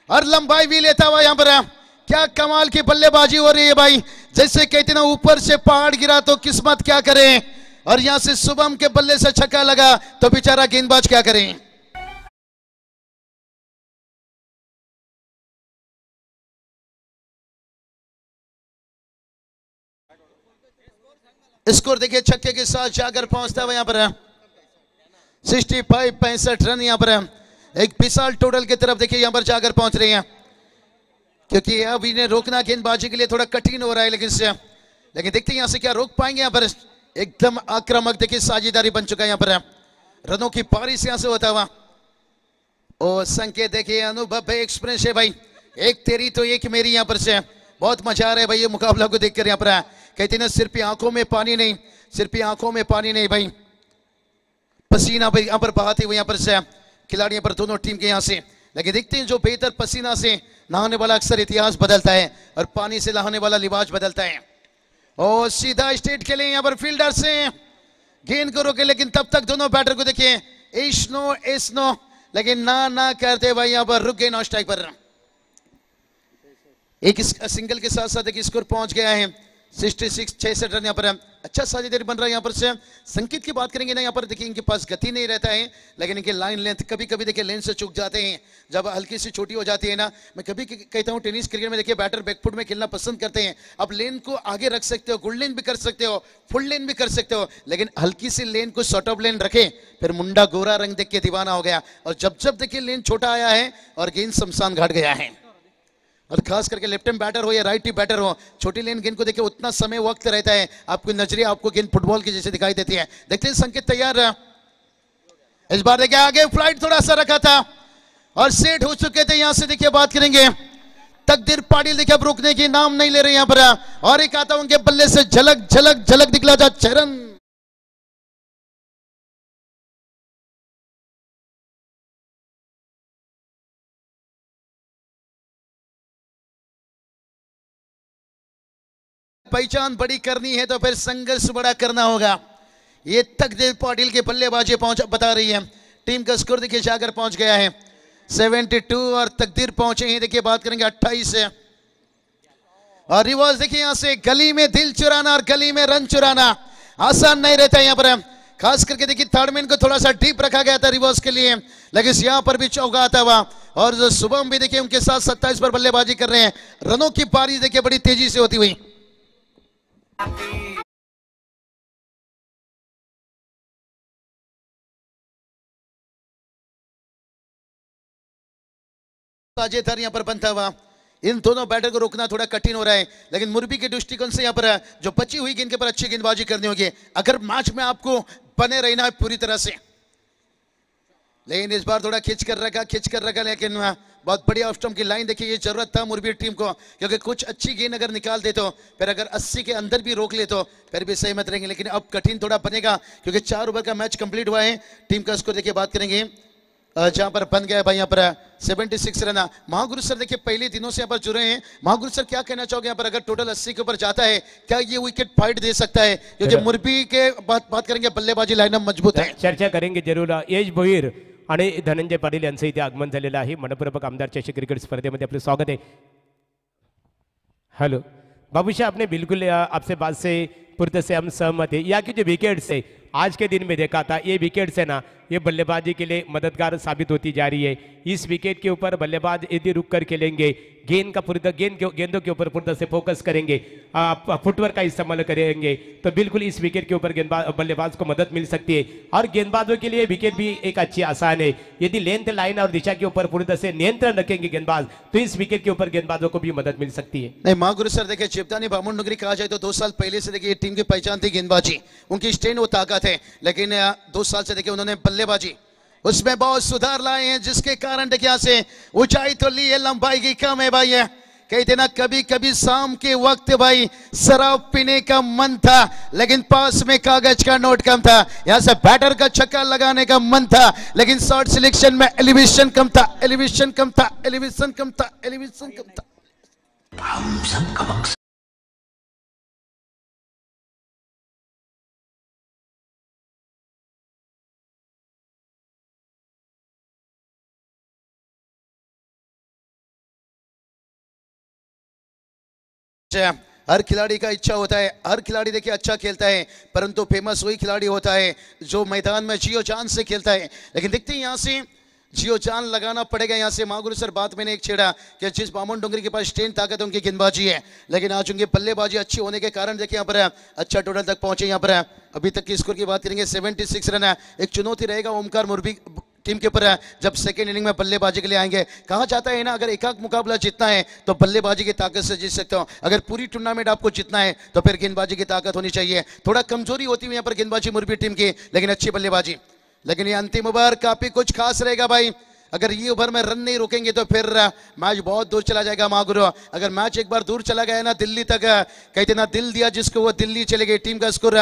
और लंबाई भी लेता हुआ यहाँ पर क्या कमाल की बल्लेबाजी हो रही है भाई। जैसे कहते ना ऊपर से पहाड़ गिरा तो किस्मत क्या करे, और यहां से शुभम के बल्ले से छक्का लगा तो बेचारा गेंदबाज क्या करें। स्कोर देखिए छक्के के साथ जाकर पहुंचता हुआ यहां पर 65 रन यहां पर एक विशाल टोटल की तरफ देखिए यहां पर जाकर पहुंच रहे हैं, क्योंकि अब इन्हें रोकना गेंदबाजी के लिए थोड़ा कठिन हो रहा है। लेकिन देखते हैं यहां से क्या रोक पाएंगे। यहाँ पर एकदम आक्रामक देखिए साझेदारी बन चुका है यहाँ पर रनों की बारिश यहां से होता हुआ। ओ संकेत देखिए अनुभव एक्सप्रेस है भाई, एक तेरी तो एक मेरी। यहाँ पर से बहुत मजा आ रहा है भाई ये मुकाबला को देखकर। यहाँ पर कहते ना सिर्फ आंखों में पानी नहीं, सिर्फ आंखों में पानी नहीं भाई, पसीना भाई यहाँ पर बहाते हुए यहाँ पर से खिलाड़ियों पर दोनों टीम के यहाँ से। लेकिन देखते हैं जो बेहतर पसीना से नहाने वाला अक्सर इतिहास बदलता है और पानी से नहाने वाला लिबास बदलता है। और सीधा स्टेट के लिए यहाँ पर फील्डर से गेंद को रोके, लेकिन तब तक दोनों बैटर को देखिए एस्नो लेकिन ना करते भाई यहाँ पर रुक गए नॉन स्ट्राइक पर। एक सिंगल के साथ साथ देखिए स्कोर पहुंच गया है 66 रन। यहाँ पर अच्छा साझेदारी बन रहा है। यहाँ पर से संकेत की बात करेंगे ना, यहाँ पर देखिए इनके पास गति नहीं रहता है, लेकिन इनके लाइन लेंथ कभी कभी देखिए लेन से चूक जाते हैं जब हल्की सी छोटी हो जाती है ना। मैं कभी कहता हूँ टेनिस क्रिकेट में देखिए बैटर बैकफुट में खेलना पसंद करते हैं। अब लेन को आगे रख सकते हो, गुड लेन भी कर सकते हो, फुल लेन भी कर सकते हो, लेकिन हल्की सी लेन को शॉर्ट ऑफ लेन रखे फिर मुंडा गोरा रंग देख के दीवाना हो गया। और जब देखिए लेन छोटा आया है और गेंद शमशान घाट गया है, और खास करके लेफ्ट हैंड बैटर हो या राइट हैंड बैटर हो, छोटी लेन गेंद को देखिए उतना समय वक्त रहता है, आपको नजरिया आपको गेंद फुटबॉल की जैसे दिखाई देती है। देखते हैं संकेत तैयार इस बार देखिए आगे फ्लाइट थोड़ा सा रखा था और सेट हो चुके थे। यहां से देखिए बात करेंगे तकदीर पाटिल देखिए अब रुकने की नाम नहीं ले रहे यहां पर, और एक आता उनके बल्ले से झलक दिखला था चरण। पहचान बड़ी करनी है तो फिर संघर्ष बड़ा करना होगा। ये तकदीर पाटिल के बल्लेबाजी पहुंच बता रही है। टीम का स्कोर देखिए जाकर पहुंच गया है 72 और तकदीर पहुंचे हैं देखिए बात करेंगे 28 से। और रिवर्स देखिए यहां से गली में दिल चुराना और गली में रन चुराना आसान नहीं रहता है। यहाँ पर खास करके देखिए थर्ड मैन को थोड़ा सा डीप रखा गया था रिवर्स के लिए, लेकिन यहां पर भी चौका आता हुआ। और शुभम भी देखिए उनके साथ 27 पर बल्लेबाजी कर रहे हैं। रनों की बारिश देखिए बड़ी तेजी से होती हुई। साझेदार यहां पर बनता हुआ इन दोनों बैटर को रोकना थोड़ा कठिन हो रहा है, लेकिन मुरबी के दृष्टिकोण से यहां पर जो बची हुई गेंद के पर अच्छी गेंदबाजी करनी होगी अगर मैच में आपको बने रहना है पूरी तरह से। लेकिन इस बार थोड़ा खिंच कर रखा, लेकिन बहुत बढ़िया ऑफ स्टंप की लाइन देखिए ये जरूरत था मुरबी टीम को, क्योंकि कुछ अच्छी गेंद अगर निकाल दे तो फिर अगर 80 के अंदर भी रोक ले तो फिर भी सही मत रहेंगे। लेकिन अब कठिन थोड़ा बनेगा क्योंकि 4 ओवर का मैच कंप्लीट हुआ है। टीम का स्कोर देखिए बात करेंगे जहां पर बन गया भाई यहाँ पर 76 रन। महागुरु सर देखिए पहले दिनों से यहाँ पर जुड़े हैं। महागुरु सर क्या कहना चाहोगे यहाँ पर अगर टोटल 80 के ऊपर जाता है क्या ये विकेट फाइट दे सकता है, क्योंकि मुरबी के बात करेंगे बल्लेबाजी लाइनअप मजबूत है। चर्चा करेंगे जरूर। यश भोईर आणि धनंजय पाटील यांचं इथे आगमन झालेलं आहे। मनपूर्वक आमदार चषक क्रिकेट स्पर्धेमध्ये आपलं स्वागत है। हेलो बाबूशाह, आपने बिल्कुल आपसे बात से पूर्णतः से हम सहमत है। यहाँ की जो विकेट्स है आज के दिन में देखा था ये विकेट से ना ये बल्लेबाजी के लिए मददगार साबित होती जा रही है। इस विकेट के ऊपर बल्लेबाज यदि रुक कर खेलेंगे, गेंदों के ऊपर पूरी तरह से फोकस करेंगे, फुटवर्क का इस्तेमाल करेंगे, तो बिल्कुल इस विकेट के ऊपर बल्लेबाज को मदद मिल सकती है। और गेंदबाजों के लिए विकेट भी एक अच्छी आसान है। यदि लेंथ, लाइन और दिशा के ऊपर पूरी तरह से नियंत्रण रखेंगे गेंदबाज, तो इस विकेट के ऊपर गेंदबाजों को भी मदद मिल सकती है। नहीं महागुरु सर, देखिए चिपदानी बामुन नगरी कहा जाए तो 2 साल पहले से देखिए टीम की पहचान थी गेंदबाजी, उनकी स्ट्रेन वो ताकत है, लेकिन 2 साल से देखिए उन्होंने बल्लेबाजी उसमें बहुत सुधार लाए हैं, जिसके कारण देखिए यहाँ से ऊंचाई तो ली है, लंबाई की कम है भाई। है कहते ना कभी कभी शाम के वक्त भाई शराब पीने का मन था, लेकिन पास में कागज का नोट कम था। यहां से बैटर का छक्का लगाने का मन था, लेकिन शॉट सिलेक्शन में एलिवेशन कम था, एलिवेशन कम था, एलिवेशन कम था, एलिवेशन कम था। हर खिलाड़ी का इच्छा होता है, हर खिलाड़ी देखिए अच्छा खेलता है, परंतु फेमस वही खिलाड़ी होता है जो मैदान में जियो जान से खेलता है। लेकिन देखते हैं यहाँ से जियो जान लगाना पड़ेगा। यहाँ से महागुरु सर बात मैंने एक छेड़ा कि जिस बामन डोंगरी के पास स्ट्रेंथ ताकत है, उनकी गेंदबाजी है, लेकिन आज उनकी बल्लेबाजी अच्छी होने के कारण देखिए यहाँ पर अच्छा टोटल तक पहुंचे। यहाँ पर अभी तक की स्कोर की बात करेंगे 76 रन है। एक चुनौती रहेगा ओमकार मुर्बी टीम के ऊपर जब सेकेंड इनिंग में बल्लेबाजी के लिए आएंगे। कहा जाता है ना, अगर एकाक मुकाबला जीतना है तो बल्लेबाजी की ताकत से जीत सकते हो, अगर पूरी टूर्नामेंट आपको जीतना है तो फिर गेंदबाजी की ताकत होनी चाहिए। थोड़ा कमजोरी होती है यहाँ पर गेंदबाजी मुर्बी टीम की, लेकिन अच्छी बल्लेबाजी। लेकिन ये अंतिम ओवर काफी कुछ खास रहेगा भाई, अगर ये ओवर में रन नहीं रोकेंगे तो फिर मैच बहुत दूर चला जाएगा महागुरु। अगर मैच एक बार दूर चला गया ना दिल्ली तक, कहते ना दिल दिया जिसको वो दिल्ली चले गई। टीम का स्कोर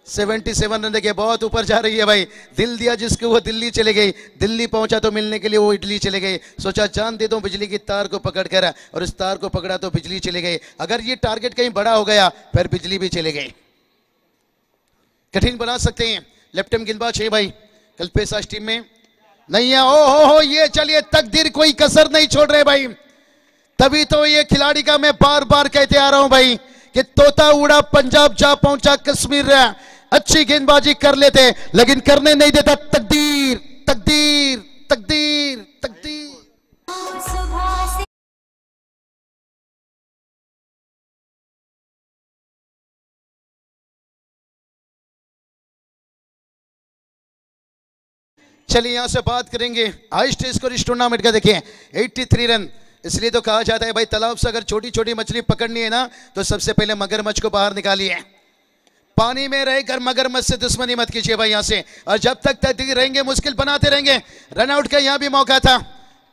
77 रन देखिए बहुत ऊपर जा रही है भाई। दिल दिया जिसको वो दिल्ली चले गई, दिल्ली पहुंचा तो मिलने के लिए वो इटली चले गए। सोचा जान दे दो बिजली की तार को पकड़ कर, और इस तार को पकड़ा तो बिजली चले गई। अगर ये टारगेट कहीं बड़ा हो गया फिर बिजली भी चले गई। कठिन बना सकते हैं। लेफ्ट हैंड गेंदबाज है भाई कल पेशाज टीम में नहीं है। ओ हो ये चलिए तकदीर कोई कसर नहीं छोड़ रहे भाई। तभी तो ये खिलाड़ी का मैं बार बार कहते आ रहा हूं भाई कि तोता उड़ा पंजाब जा पहुंचा कश्मीर। अच्छी गेंदबाजी कर लेते लेकिन करने नहीं देता तकदीर, तकदीर, तकदीर, तकदीर। चलिए यहां से बात करेंगे हाईएस्ट स्कोर इस टूर्नामेंट का। देखिए 83 रन। इसलिए तो कहा जाता है भाई तालाब से अगर छोटी छोटी मछली पकड़नी है ना तो सबसे पहले मगरमच्छ को बाहर निकालिए। पानी में रहकर मगरमच्छ से दुश्मनी मत कीजिए भाई यहां से। और जब तक तकदीर रहेंगे मुश्किल बनाते रहेंगे। रन आउट का यहां भी मौका था।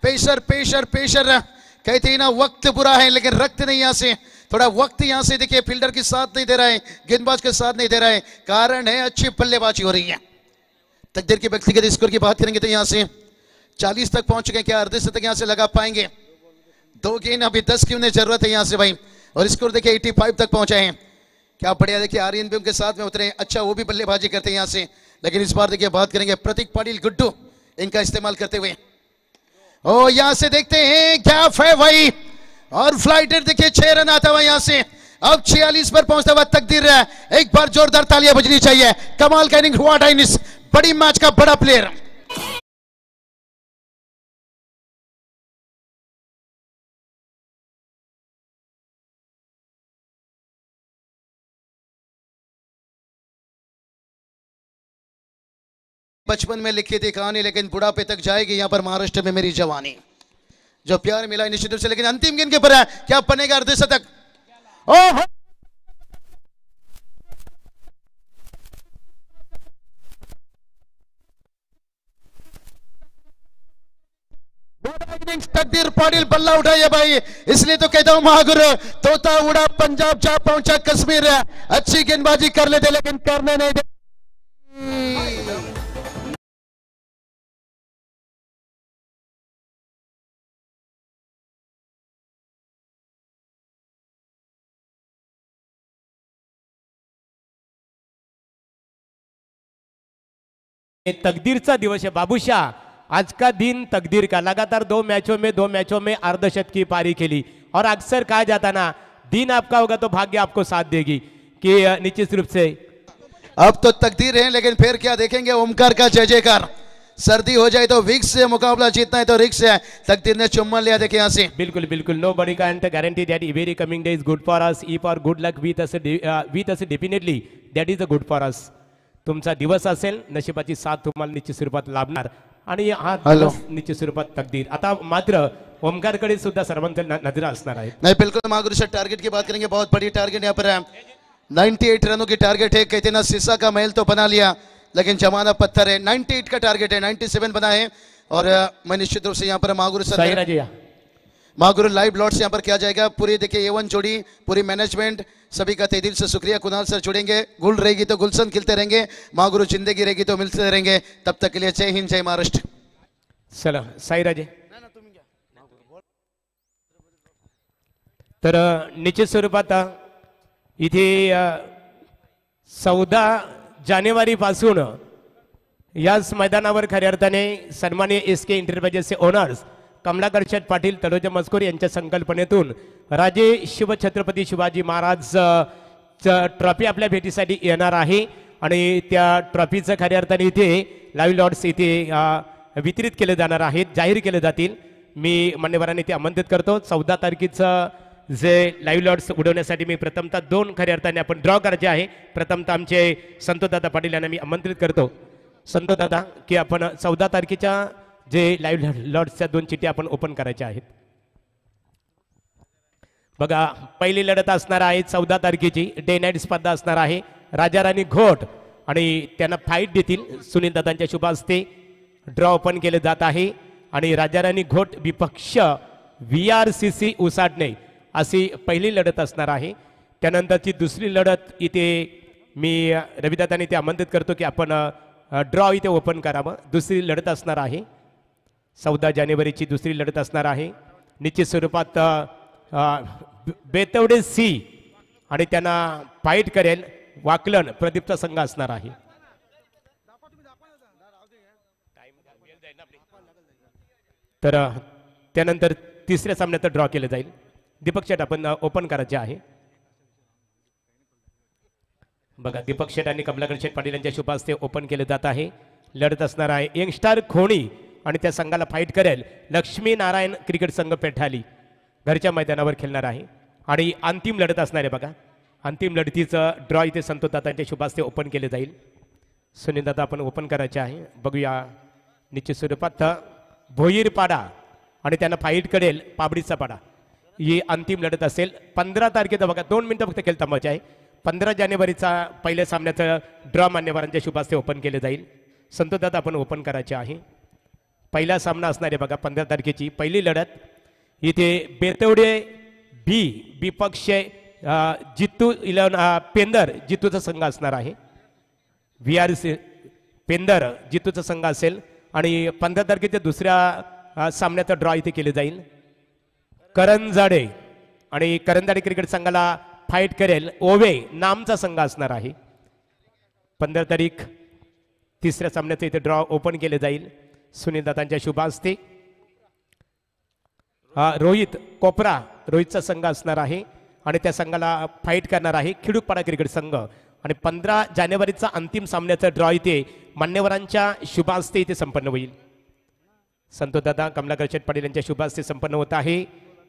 पेशर पेशर पेशर कहते हैं ना वक्त बुरा है लेकिन रक्त नहीं। यहां से थोड़ा वक्त यहां से देखिए फील्डर के साथ नहीं दे रहा है, गेंदबाज के साथ नहीं दे रहा है। कारण है अच्छी बल्लेबाजी हो रही है। तकदीर की व्यक्तिगत स्कोर की बात करेंगे तो यहां से 40 तक पहुंच चुके। क्या अर्धशतक तक यहां से लगा पाएंगे? 2 गेंद अभी 10 की उन्हें जरूरत है यहां से भाई। और स्कोर देखिए 85 तक पहुंचे हैं। क्या बढ़िया देखिए आर्यन भी उनके साथ में उतरे। अच्छा वो भी बल्लेबाजी करते हैं यहां से। लेकिन इस बार देखिए बात करेंगे प्रतीक पाटिल गुड्डू इनका इस्तेमाल करते हुए। ओ यहां से देखते हैं गैप है भाई और फ्लाइटर देखिए 6 रन आता हुआ यहां से। अब 46 पर पहुंचता हुआ तकदीर एक बार जोरदार तालियां बजनी चाहिए। कमाल का इनिंग हुआ डाइनिस, बड़ी मैच का बड़ा प्लेयर। बचपन में लिखी थी कहानी लेकिन बुढ़ापे तक जाएगी यहां पर महाराष्ट्र में मेरी जवानी। जो प्यार मिला निश्चित रूप से। लेकिन अंतिम गेंद के ऊपर है क्या बनेगा अर्धशतक? ओह तकदीर पाटिल बल्ला उठाइए भाई। इसलिए तो कहता हूं महागुरु तोता उड़ा पंजाब जा पहुंचा कश्मीर। अच्छी गेंदबाजी कर लेते लेकिन करने नहीं दे। तकदीरचा दिवस है बाबूशाह। आज का दिन तकदीर का। लगातार 2 मैचों में अर्धशतक की पारी खेली। और अक्सर कहा जाता ना दिन आपका होगा तो भाग्य आपको साथ देगी कि निश्चित रूप से अब तो तकदीर है, लेकिन फिर क्या देखेंगे ओमकार का जय जयकार। सर्दी हो जाए तो विक्स से मुकाबला जीतना है तो रिक्स है। तकदीर ने चुम्बन लिया, देखिए यहाँ से। बिल्कुल बिल्कुल, nobody can guarantee that every coming day is good for us. If our good luck with us definitely that is the good for us. तुमचा दिवस असेल, नशिबाची साथ तुम्हाला निश्चित स्वरूपात लाभणार आणि हा हॅलो. दिवस निश्चित स्वरूपात तकदीर। आता मात्र ओमकारकडे सुद्धा सर्वांच्या नजर असणार आहे। नहीं बिल्कुल महागुरु सर, टारगेट की बात करेंगे, बहुत बड़ी टारगेट यहाँ पर है। 98 रनों की टारगेट है। कहते ना शीशा का महल तो बना लिया, लेकिन जमाना पत्थर है। 98 का टारगेट है, 97 बना है। और मैं निश्चित रूप से यहाँ पर महागुरु सर, साईराज या महागुरु लाइव लॉट्स यहाँ पर किया जाएगा। पूरी देखिए A1 जोड़ी, पूरी मैनेजमेंट, सभी का तहे दिल से शुक्रिया। कुणाल सर जुड़ेंगे, गुल रहेगी तो गुलशन खिलते रहेंगे, महागुरु जिंदगी रहेगी तो मिलते रहेंगे। तब तक के लिए जय हिंद, जय महाराष्ट्र। चला साईराज। तर निश्चित स्वरूपात इथे 14 जानेवारी पासून याच मैदानावर खऱ्या अर्थाने सन्माननीय SK एंटरप्राइजेसचे ओनर्स कमलाकर शेठ पाटील, तलोज मस्कोर यांच्या संकल्पनेतून राजे शिवछत्रपती शिवाजी महाराज ट्रॉफी आपल्या भेटीसाठी येणार आहे आणि त्या ट्रॉफीचं खऱ्या अर्थाने इथे लाईव्ह लॉट्स इथे वितरित केले जाणार आहेत, जाहीर केले जातील। मी मान्यवरांनी ते आमंत्रित करतो। 14 तारखेचं जे लाईव्ह लॉट्स उडवण्यासाठी मी प्रथमतः 2 खऱ्या अर्थाने आपण ड्रॉ करायचे आहे। प्रथमतः आमचे संतोषदादा पाटील यांना मी आमंत्रित करतो। संतोषदादा, की आपण 14 तारखेच्या जे लाईव्ह लॉट्सच्या 2 चिठ्ठ्या आपण ओपन करायच्या आहेत। बघा, पहिली लढत असणार आहे 14 तारखेची डे नाईट स्पर्धा असणार आहे। राजा राणी घोट आणि त्यांना फाईट देतील सुनील दादांच्या शुभ हस्ते ड्रॉ ओपन केले जात आहे आणि राजा राणी घोट विपक्ष VRCC उसाटणे अशी पहिली लढत असणार आहे। त्यानंतरची दुसरी लढत इथे मी रविदादांनी ते आमंत्रित करतो की आपण ड्रॉ इथे ओपन करावं। दुसरी लढत असणार आहे 14 जानेवारीची दुसरी लढत असणार आहे। निश्चित स्वरूपात बेतवडे सी आणि त्यांना फाईट करेल वाकलन प्रदीपचा संघ असणार आहे। तर त्यानंतर तिसऱ्या सामन्यात ड्रॉ केलं जाईल। दीपक शेठ आपण ओपन करायचे आहे। बघा, दीपक शेठ आणि कमलाकर शेठ पाटील यांच्या शुभ हस्ते ओपन केले जात आहे। लढत असणार आहे यंगस्टार खोणी आणि त्या संघाला फाईट करेल लक्ष्मी नारायण क्रिकेट संघ पेठाली, घरच्या मैदानावर खेळणार आहे। आणि अंतिम लढत असणार आहे। बघा, अंतिम लढतीचं ड्रॉ इथे संतोष दादांच्या शुभ हस्ते ओपन केले जाईल। सुनील दादा आपण ओपन करायचे आहे। बघूया, निश्चित स्वरूपात भोईर पाडा आणि त्यांना फाईट करेल पाबडीचा पाडा, ही अंतिम लढत असेल 15 तारखेचा। बघा, 2 मिनिटं फक्त खेळ थांबायचे आहे। 15 जानेवारीचा पहिल्या सामन्याचं ड्रॉ मान्यवरांच्या शुभ हस्ते ओपन केले जाईल। संतोष दादा आपण ओपन करायचे आहे। पहिला सामना असणार आहे बघा 15 तारखेची पहिली लढत। इथे बेतवडे बी विपक्ष जित्तू 11 पेंदर जित्तूचा संघ असणार आहे। VRC पेंदर जित्तूचा संघ असेल आणि 15 तारखेच्या दुसऱ्या सामन्याचा ड्रॉ इथे केले जाईल। करंजाडे आणि करंजाडे क्रिकेट संघाला फाईट करेल ओवे नामचा संघ असणार आहे। 15 तारीख तिसऱ्या सामन्याचे इथे ड्रॉ ओपन केले जाईल सुनील दादांच्या शुभ हस्ते। रोहित कोपरा रोहितचा संघ असणार आहे आणि त्या संघाला फाईट करणार आहे खिडूकपाडा क्रिकेट संघ। आणि 15 जानेवारीचा अंतिम सामन्याचा ड्रॉ इथे मान्यवरांच्या शुभ हस्ते इथे संपन्न होईल। संतोष दादा कमलाकर शेठ पाटील यांच्या शुभ हस्ते संपन्न होत आहे।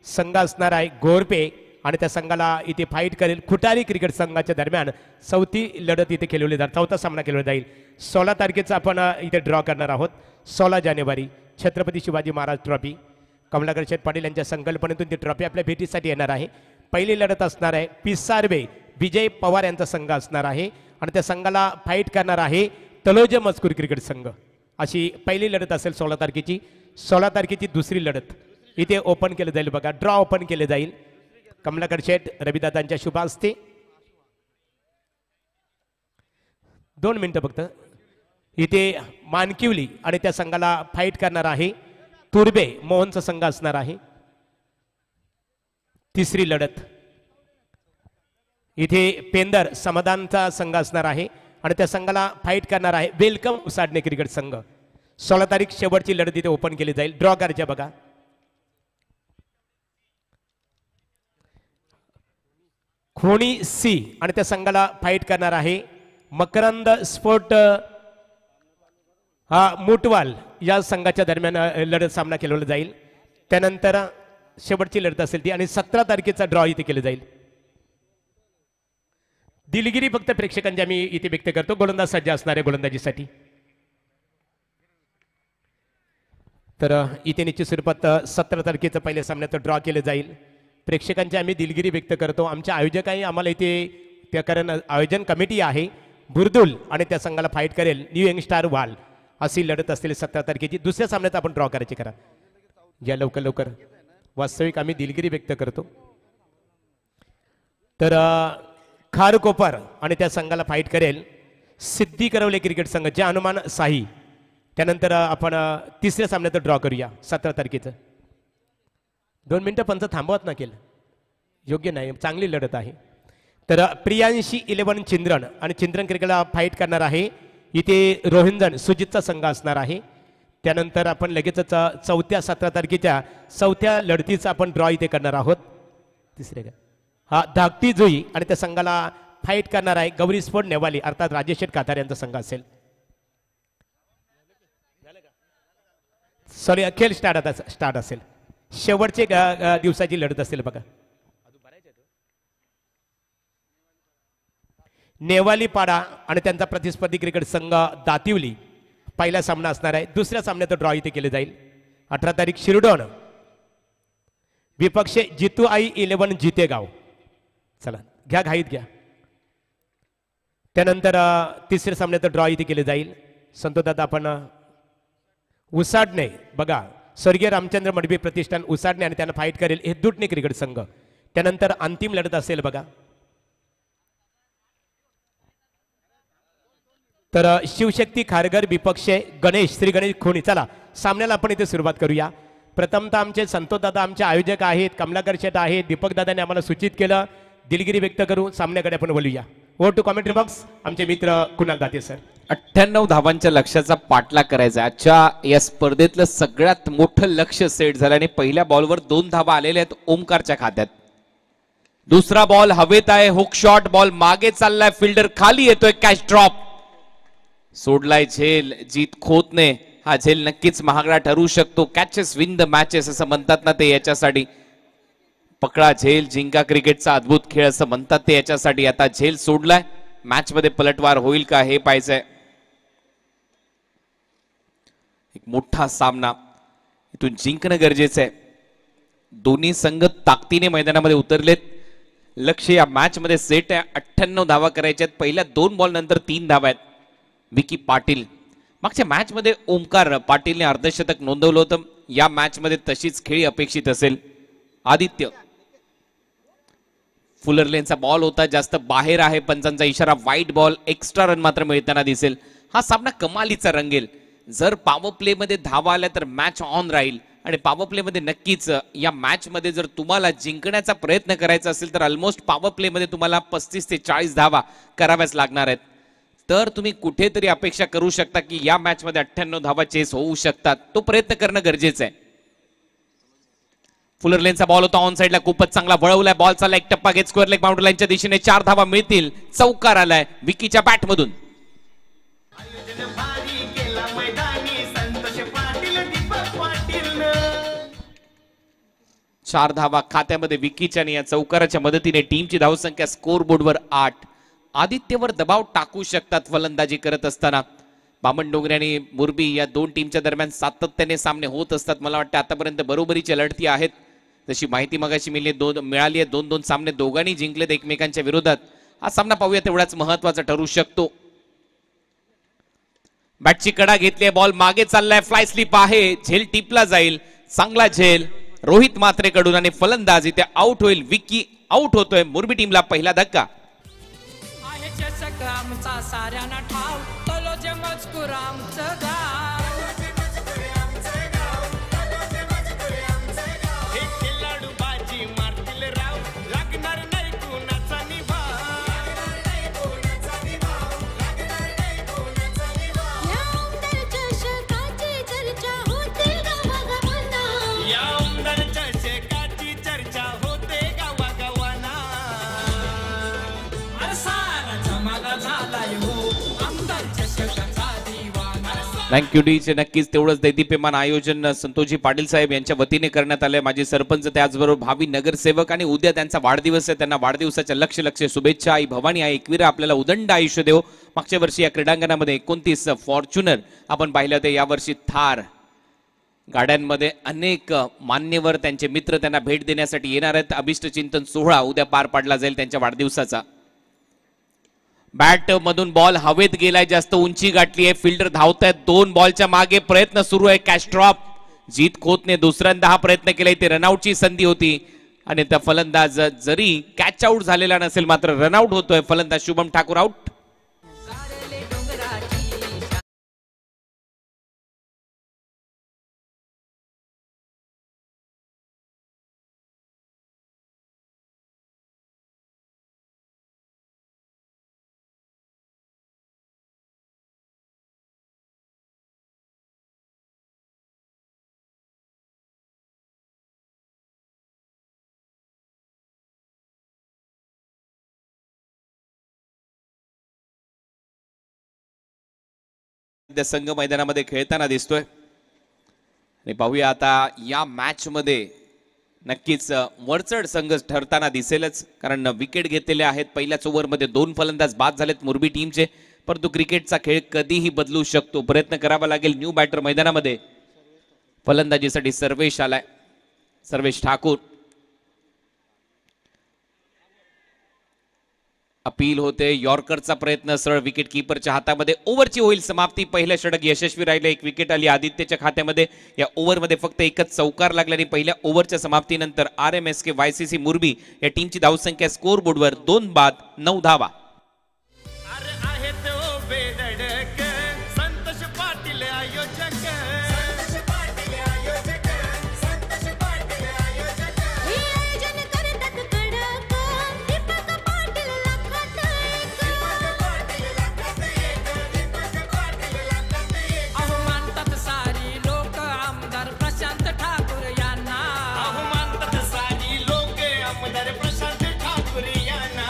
संघ असणार आहे गोरपे आणि त्या संघाला इथे फाईट करेल खुटारी क्रिकेट संघाच्या दरम्यान चौथी लढत इथे खेळवली जाईल, चौथा सामना खेळवला जाईल। 16 तारखेचा आपण इथे ड्रॉ करणार आहोत। 16 जानेवारी छत्रपती शिवाजी महाराज ट्रॉफी कमलाकर शेठ पाटील यांच्या संकल्पनेतून ती ट्रॉफी आपल्या भेटीसाठी येणार आहे। पहिली लढत असणार आहे पिसारबे विजय पवार यांचा संघ असणार आहे आणि त्या संघाला फाईट करणार आहे तलोज मस्कूर क्रिकेट संघ। अशी पहिली लढत असेल 16 तारखेची। 16 तारखेची दुसरी लढत इथे ओपन केलं जाईल। बघा, ड्रॉ ओपन केले जाईल कमलाकर शेठ रविदादांच्या शुभ हस्ते। 2 मिनिटं फक्त। इथे मानकिवली आणि त्या संघाला फाईट करणार आहे तुर्बे मोहनचा संघ असणार आहे। तिसरी लढत इथे पेंदर समाधानचा संघ असणार आहे आणि त्या संघाला फाईट करणार आहे वेलकम उसाडणे क्रिकेट संघ। 16 तारीख शेवटची लढत इथे ओपन केली जाईल। ड्रॉ करायच्या बघा। खोणी सी आणि त्या संघाला फाईट करणार आहे मकरंद स्पोर्ट हा मुटवाल या संघाच्या दरम्यान लढत सामना केला जाईल. त्यानंतर शेवटची लढत असेल ती आणि 17 तारखेचा ड्रॉ इथे केला जाईल. दिलगिरी फक्त प्रेक्षकांची आम्ही इथे व्यक्त करतो. गोलंदाज सज्ज असणारे गोलंदाजीसाठी. तर इथे निश्चित स्वरूपात 17 तारखेचं पहिल्या सामन्याचं ड्रॉ केलं जाईल. प्रेक्षकांची आम्ही दिलगिरी व्यक्त करतो. आमच्या आयोजकांनी आम्हाला इथे त्या कारण आयोजन कमिटी आहे बुरदुल आणि त्या संघाला फाईट करेल न्यू यंगस्टार वाल अशी लढत असलेली 17 तारखेची. दुसऱ्या सामन्यात आपण ड्रॉ करायची करा या लवकर लवकर. वास्तविक आम्ही दिलगिरी व्यक्त करतो. तर खारकोपर आणि त्या संघाला फाईट करेल सिद्धी करवले क्रिकेट संघ जे हनुमान साही. त्यानंतर आपण तिसऱ्या सामन्यात ड्रॉ करूया 17 तारखेचं. 2 मिनिटं पंच थांबवत ना केलं योग्य नाही. चांगली लढत आहे. तर प्रियांशी 11 चिंद्रन आणि चिंद्रन क्रिकेटला फाईट करणार आहे इथे रोहिंजन सुजितचा संघ असणार आहे. त्यानंतर आपण लगेचच चौथ्या 17 तारखेच्या चौथ्या लढतीचा आपण ड्रॉ इथे करणार आहोत. तिसरे का हा धाकटी जुई आणि त्या संघाला फाईट करणार आहे गौरी स्पोर्ट नेवाली अर्थात राजेश शेठ कातार यांचा संघ असेल. सॉरी खेळ स्टार्ट असेल. शेवटचे दिवसाची लढत असेल बघा. नेवाली पाडा आणि त्यांचा प्रतिस्पर्धी क्रिकेट संघ दातिवली पहिला सामना असणार आहे. दुसऱ्या सामन्यात ड्रॉ इथे केले जाईल. 18 तारीख शिरडोन विपक्ष जितू आई 11 जितेगाव. चला घ्या घाईत घ्या. त्यानंतर तिसऱ्या सामन्यात ड्रॉ इथे केले जाईल. संतोषदादा आपण उसाडणे बघा स्वर्गीय रामचंद्र मडबी प्रतिष्ठान उसाडणे आणि त्यांना फाईट करेल हे दुटणे क्रिकेट संघ. त्यानंतर अंतिम लढत असेल बघा. तर शिवशक्ती खारघर विपक्ष गणेश श्री गणेश खोनी. चला सामन्याला आपण इथे सुरुवात करूया. प्रथमतः आमचे संतोषदादा आमचे आयोजक आहेत कमलाकर शेठ आहेत. दीपक दादाने आम्हाला सूचित केलं. दिलगिरी व्यक्त करू सामन्याकडे आपण वळूया. ओव्हर टू कमेंट्री बॉक्स आमचे मित्र कुणाल दाते सर. 98 धावांच्या लक्ष्याचा पाठलाग करायचा. आजच्या या स्पर्धेतलं सगळ्यात मोठं लक्ष सेट झालं आणि पहिल्या बॉलवर 2 धावा आलेल्या आहेत ओमकारच्या खात्यात. दुसरा बॉल हवेत आहे हुक शॉट बॉल मागे चाललाय फिल्डर खाली येतोय कॅच ड्रॉप सोडलाय झेल. जीत खोतने हा झेल नक्कीच महागडा ठरू शकतो. कॅचेस विन द मॅचेस असं म्हणतात ना ते याच्यासाठी. पकडा झेल जिंका क्रिकेटचा अद्भुत खेळ असं म्हणतात ते याच्यासाठी. आता झेल सोडलाय मॅच मध्ये पलटवार होईल का हे पाहायचंय. एक मोठा सामना इथून जिंकणं गरजेचं आहे. दोन्ही संघ ताकदीने मैदानामध्ये उतरलेत. लक्ष या मॅच मध्ये सेट आहे. 98 धावा करायच्या आहेत. पहिल्या 2 बॉल नंतर 3 धावा आहेत. विकी पाटील मागच्या मॅच मध्ये ओमकार पाटीलने अर्धशतक नोंदवलं होतं. या मॅच मध्ये तशीच खेळी अपेक्षित असेल. आदित्य फुलर लेनचा बॉल होता जास्त बाहेर आहे. पंचांचा इशारा वाईट बॉल. एक्स्ट्रा रन मात्र मिळताना दिसेल. हा सामना कमालीचा रंगेल. जर पॉवर प्ले मध्ये धावा आल्या तर मॅच ऑन राहील आणि पॉवर प्ले मध्ये नक्कीच या मॅच मध्ये जर तुम्हाला जिंकण्याचा प्रयत्न करायचा असेल तर ऑलमोस्ट पॉवर प्ले मध्ये तुम्हाला 35 ते 40 धावा कराव्याच लागणार आहेत. तर तुम्ही कुठेतरी अपेक्षा करू शकता की या मॅच मध्ये 98 धावा चेस होऊ शकतात. तो प्रयत्न करणं गरजेचं आहे. फुलर लेनचा बॉल होता ऑन साइडला खूपच चांगला वळवलाय. बॉल चालला एक टप्पा घेत स्क्वेअर लेग बाउंड्री लाईनच्या दिशेने 4 धावा मिळतील. चौकार आलाय विकीच्या बॅट मधून. 4 धावा खात्यामध्ये विकीच्या आणि या चौकाराच्या मदतीने टीमची धावसंख्या स्कोर बोर्डवर 8. आदित्यवर दबाव टाकू शकतात फलंदाजी करत असताना. बामण डोंगरे आणि मुरबी या 2 टीमच्या दरम्यान सातत्याने सामने होत असतात. मला वाटतं आतापर्यंत बरोबरीच्या लढती आहेत. जशी माहिती मगाशी मिळाली आहे 2-2 सामने दोघांनी जिंकलेत एकमेकांच्या विरोधात. हा सामना पाहूया तेवढाच महत्वाचा ठरू शकतो. बॅटची कडा घेतली. बॉल मागे चाललाय. फ्लाय स्लिप आहे. झेल टिपला जाईल. चांगला झेल रोहित मात्रेकडून आणि फलंदाज इथे आउट होईल. विकी आउट होतोय. मुरबी टीमला पहिला धक्का. आमचा साऱ्यांना ठाव तलो जे मजकूर आमचं गाव हे खेळाडू बाजी मारतील राव लागणार नाही कोणाचा निभाव या उमदारच्या शकाची चर्चा होते गावागावांना या उमदारच्या शकाची चर्चा होते गावागावांना अरे सारा जमाना झालाय हो थँक्यू डीचे नक्कीच तेवढंच दैदीप्यमान आयोजन संतोषजी पाटील साहेब यांच्या वतीने करण्यात आलंय. माजी सरपंच त्याचबरोबर भावी नगरसेवक आणि उद्या त्यांचा वाढदिवस आहे. त्यांना वाढदिवसाच्या लक्ष शुभेच्छा. आई भवानी आई एकविरा आपल्याला उदंड आयुष्य देव. मागच्या वर्षी या क्रीडांगणामध्ये 29 फॉर्च्युनर आपण पाहिलं होते. यावर्षी थार गाड्यांमध्ये अनेक मान्यवर त्यांचे मित्र त्यांना भेट देण्यासाठी येणार आहेत. अभिष्ट चिंतन सोहळा उद्या पार पाडला जाईल त्यांच्या वाढदिवसाचा. बॅट मधून बॉल हवेत गेलाय, जास्त उंची गाठली आहे. फिल्डर धावतायत. 2 बॉलच्या मागे प्रयत्न सुरू आहे. Catch drop. जीत खोतने दुसऱ्यांदा हा प्रयत्न केला. इथे रनआउटची संधी होती आणि त्या फलंदाज जरी कॅच आउट झालेला नसेल मात्र रनआउट होतोय. फलंदाज शुभम ठाकूर आउट. संघ मैदानामध्ये खेळताना दिसतोय आणि पाहूया आता या मॅच मध्ये नक्कीच वरचढ संघ ठरताना दिसेलच, कारण विकेट घेतलेले आहेत. पहिल्याच ओव्हरमध्ये 2 फलंदाज बाद झालेत मुरबी टीमचे. परंतु क्रिकेटचा खेळ कधीही बदलू शकतो. प्रयत्न करावा लागेल. न्यू बॅटर मैदानामध्ये फलंदाजीसाठी सर्वेश आलाय. सर्वेश ठाकूर. अपील होते. यॉर्करचा प्रयत्न सरळ विकेट कीपरच्या हातामध्ये. ओव्हरची होईल समाप्ती. पहिलं षटक यशस्वी राहिलं. 1 विकेट आली आदित्यच्या खात्यामध्ये. या ओव्हरमध्ये फक्त एकच चौकार लागला आणि पहिल्या ओव्हरच्या समाप्तीनंतर RMSK YCC मुरबी या टीमची धावसंख्या स्कोर बोर्डवर 2 बाद 9 धावा. अरे आहेत ओ बेधडक संतोष पाटील आयोजक. अहो मानतात सारी लोक आमदार प्रशांत ठाकूर यांना. अहो मानतात सारी लोक आमदार प्रशांत ठाकूर यांना.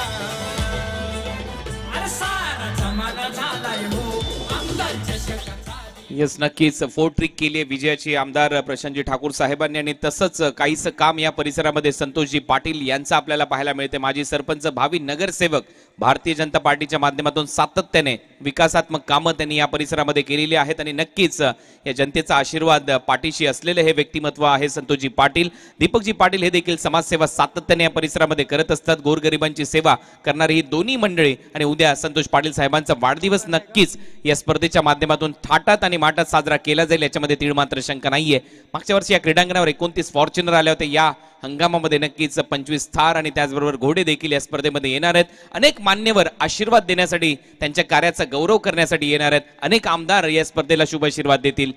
अरे सारा जमाना झालाय हो आमदार चषक. येस नक्कीच 4 ट्रिक केली आहे विजयाची आमदार प्रशांतजी ठाकूर साहेबांनी आणि तसंच काहीसं काम या परिसरामध्ये संतोषजी पाटील यांचं आपल्याला पाहायला मिळते. माजी सरपंच भावी नगरसेवक भारतीय जनता पार्टीच्या माध्यमातून सातत्याने विकासात्मक कामं त्यांनी या परिसरामध्ये केलेली आहेत आणि नक्कीच या जनतेचा आशीर्वाद पाठीशी असलेले हे व्यक्तिमत्व आहे संतोषजी पाटील. दीपकजी पाटील हे देखील समाजसेवा सातत्याने या परिसरामध्ये करत असतात. गोरगरिबांची सेवा करणारी ही दोन्ही मंडळी आणि उद्या संतोष पाटील साहेबांचा वाढदिवस नक्कीच या स्पर्धेच्या माध्यमातून थाटात आणि माटात साजरा केला जाईल याच्यामध्ये तीळ मात्र शंका नाहीये. मागच्या वर्षी या क्रीडांगणावर 29 फॉर्च्युनर आले होते. या हंगामामध्ये नक्कीच 25 थार आणि त्याचबरोबर घोडे देखील या स्पर्धेमध्ये येणार आहेत. अनेक मान्यवर आशीर्वाद देण्यासाठी त्यांच्या कार्याचा गौरव करण्यासाठी येणार आहेत. अनेक आमदार या स्पर्धेला शुभ आशीर्वाद देतील.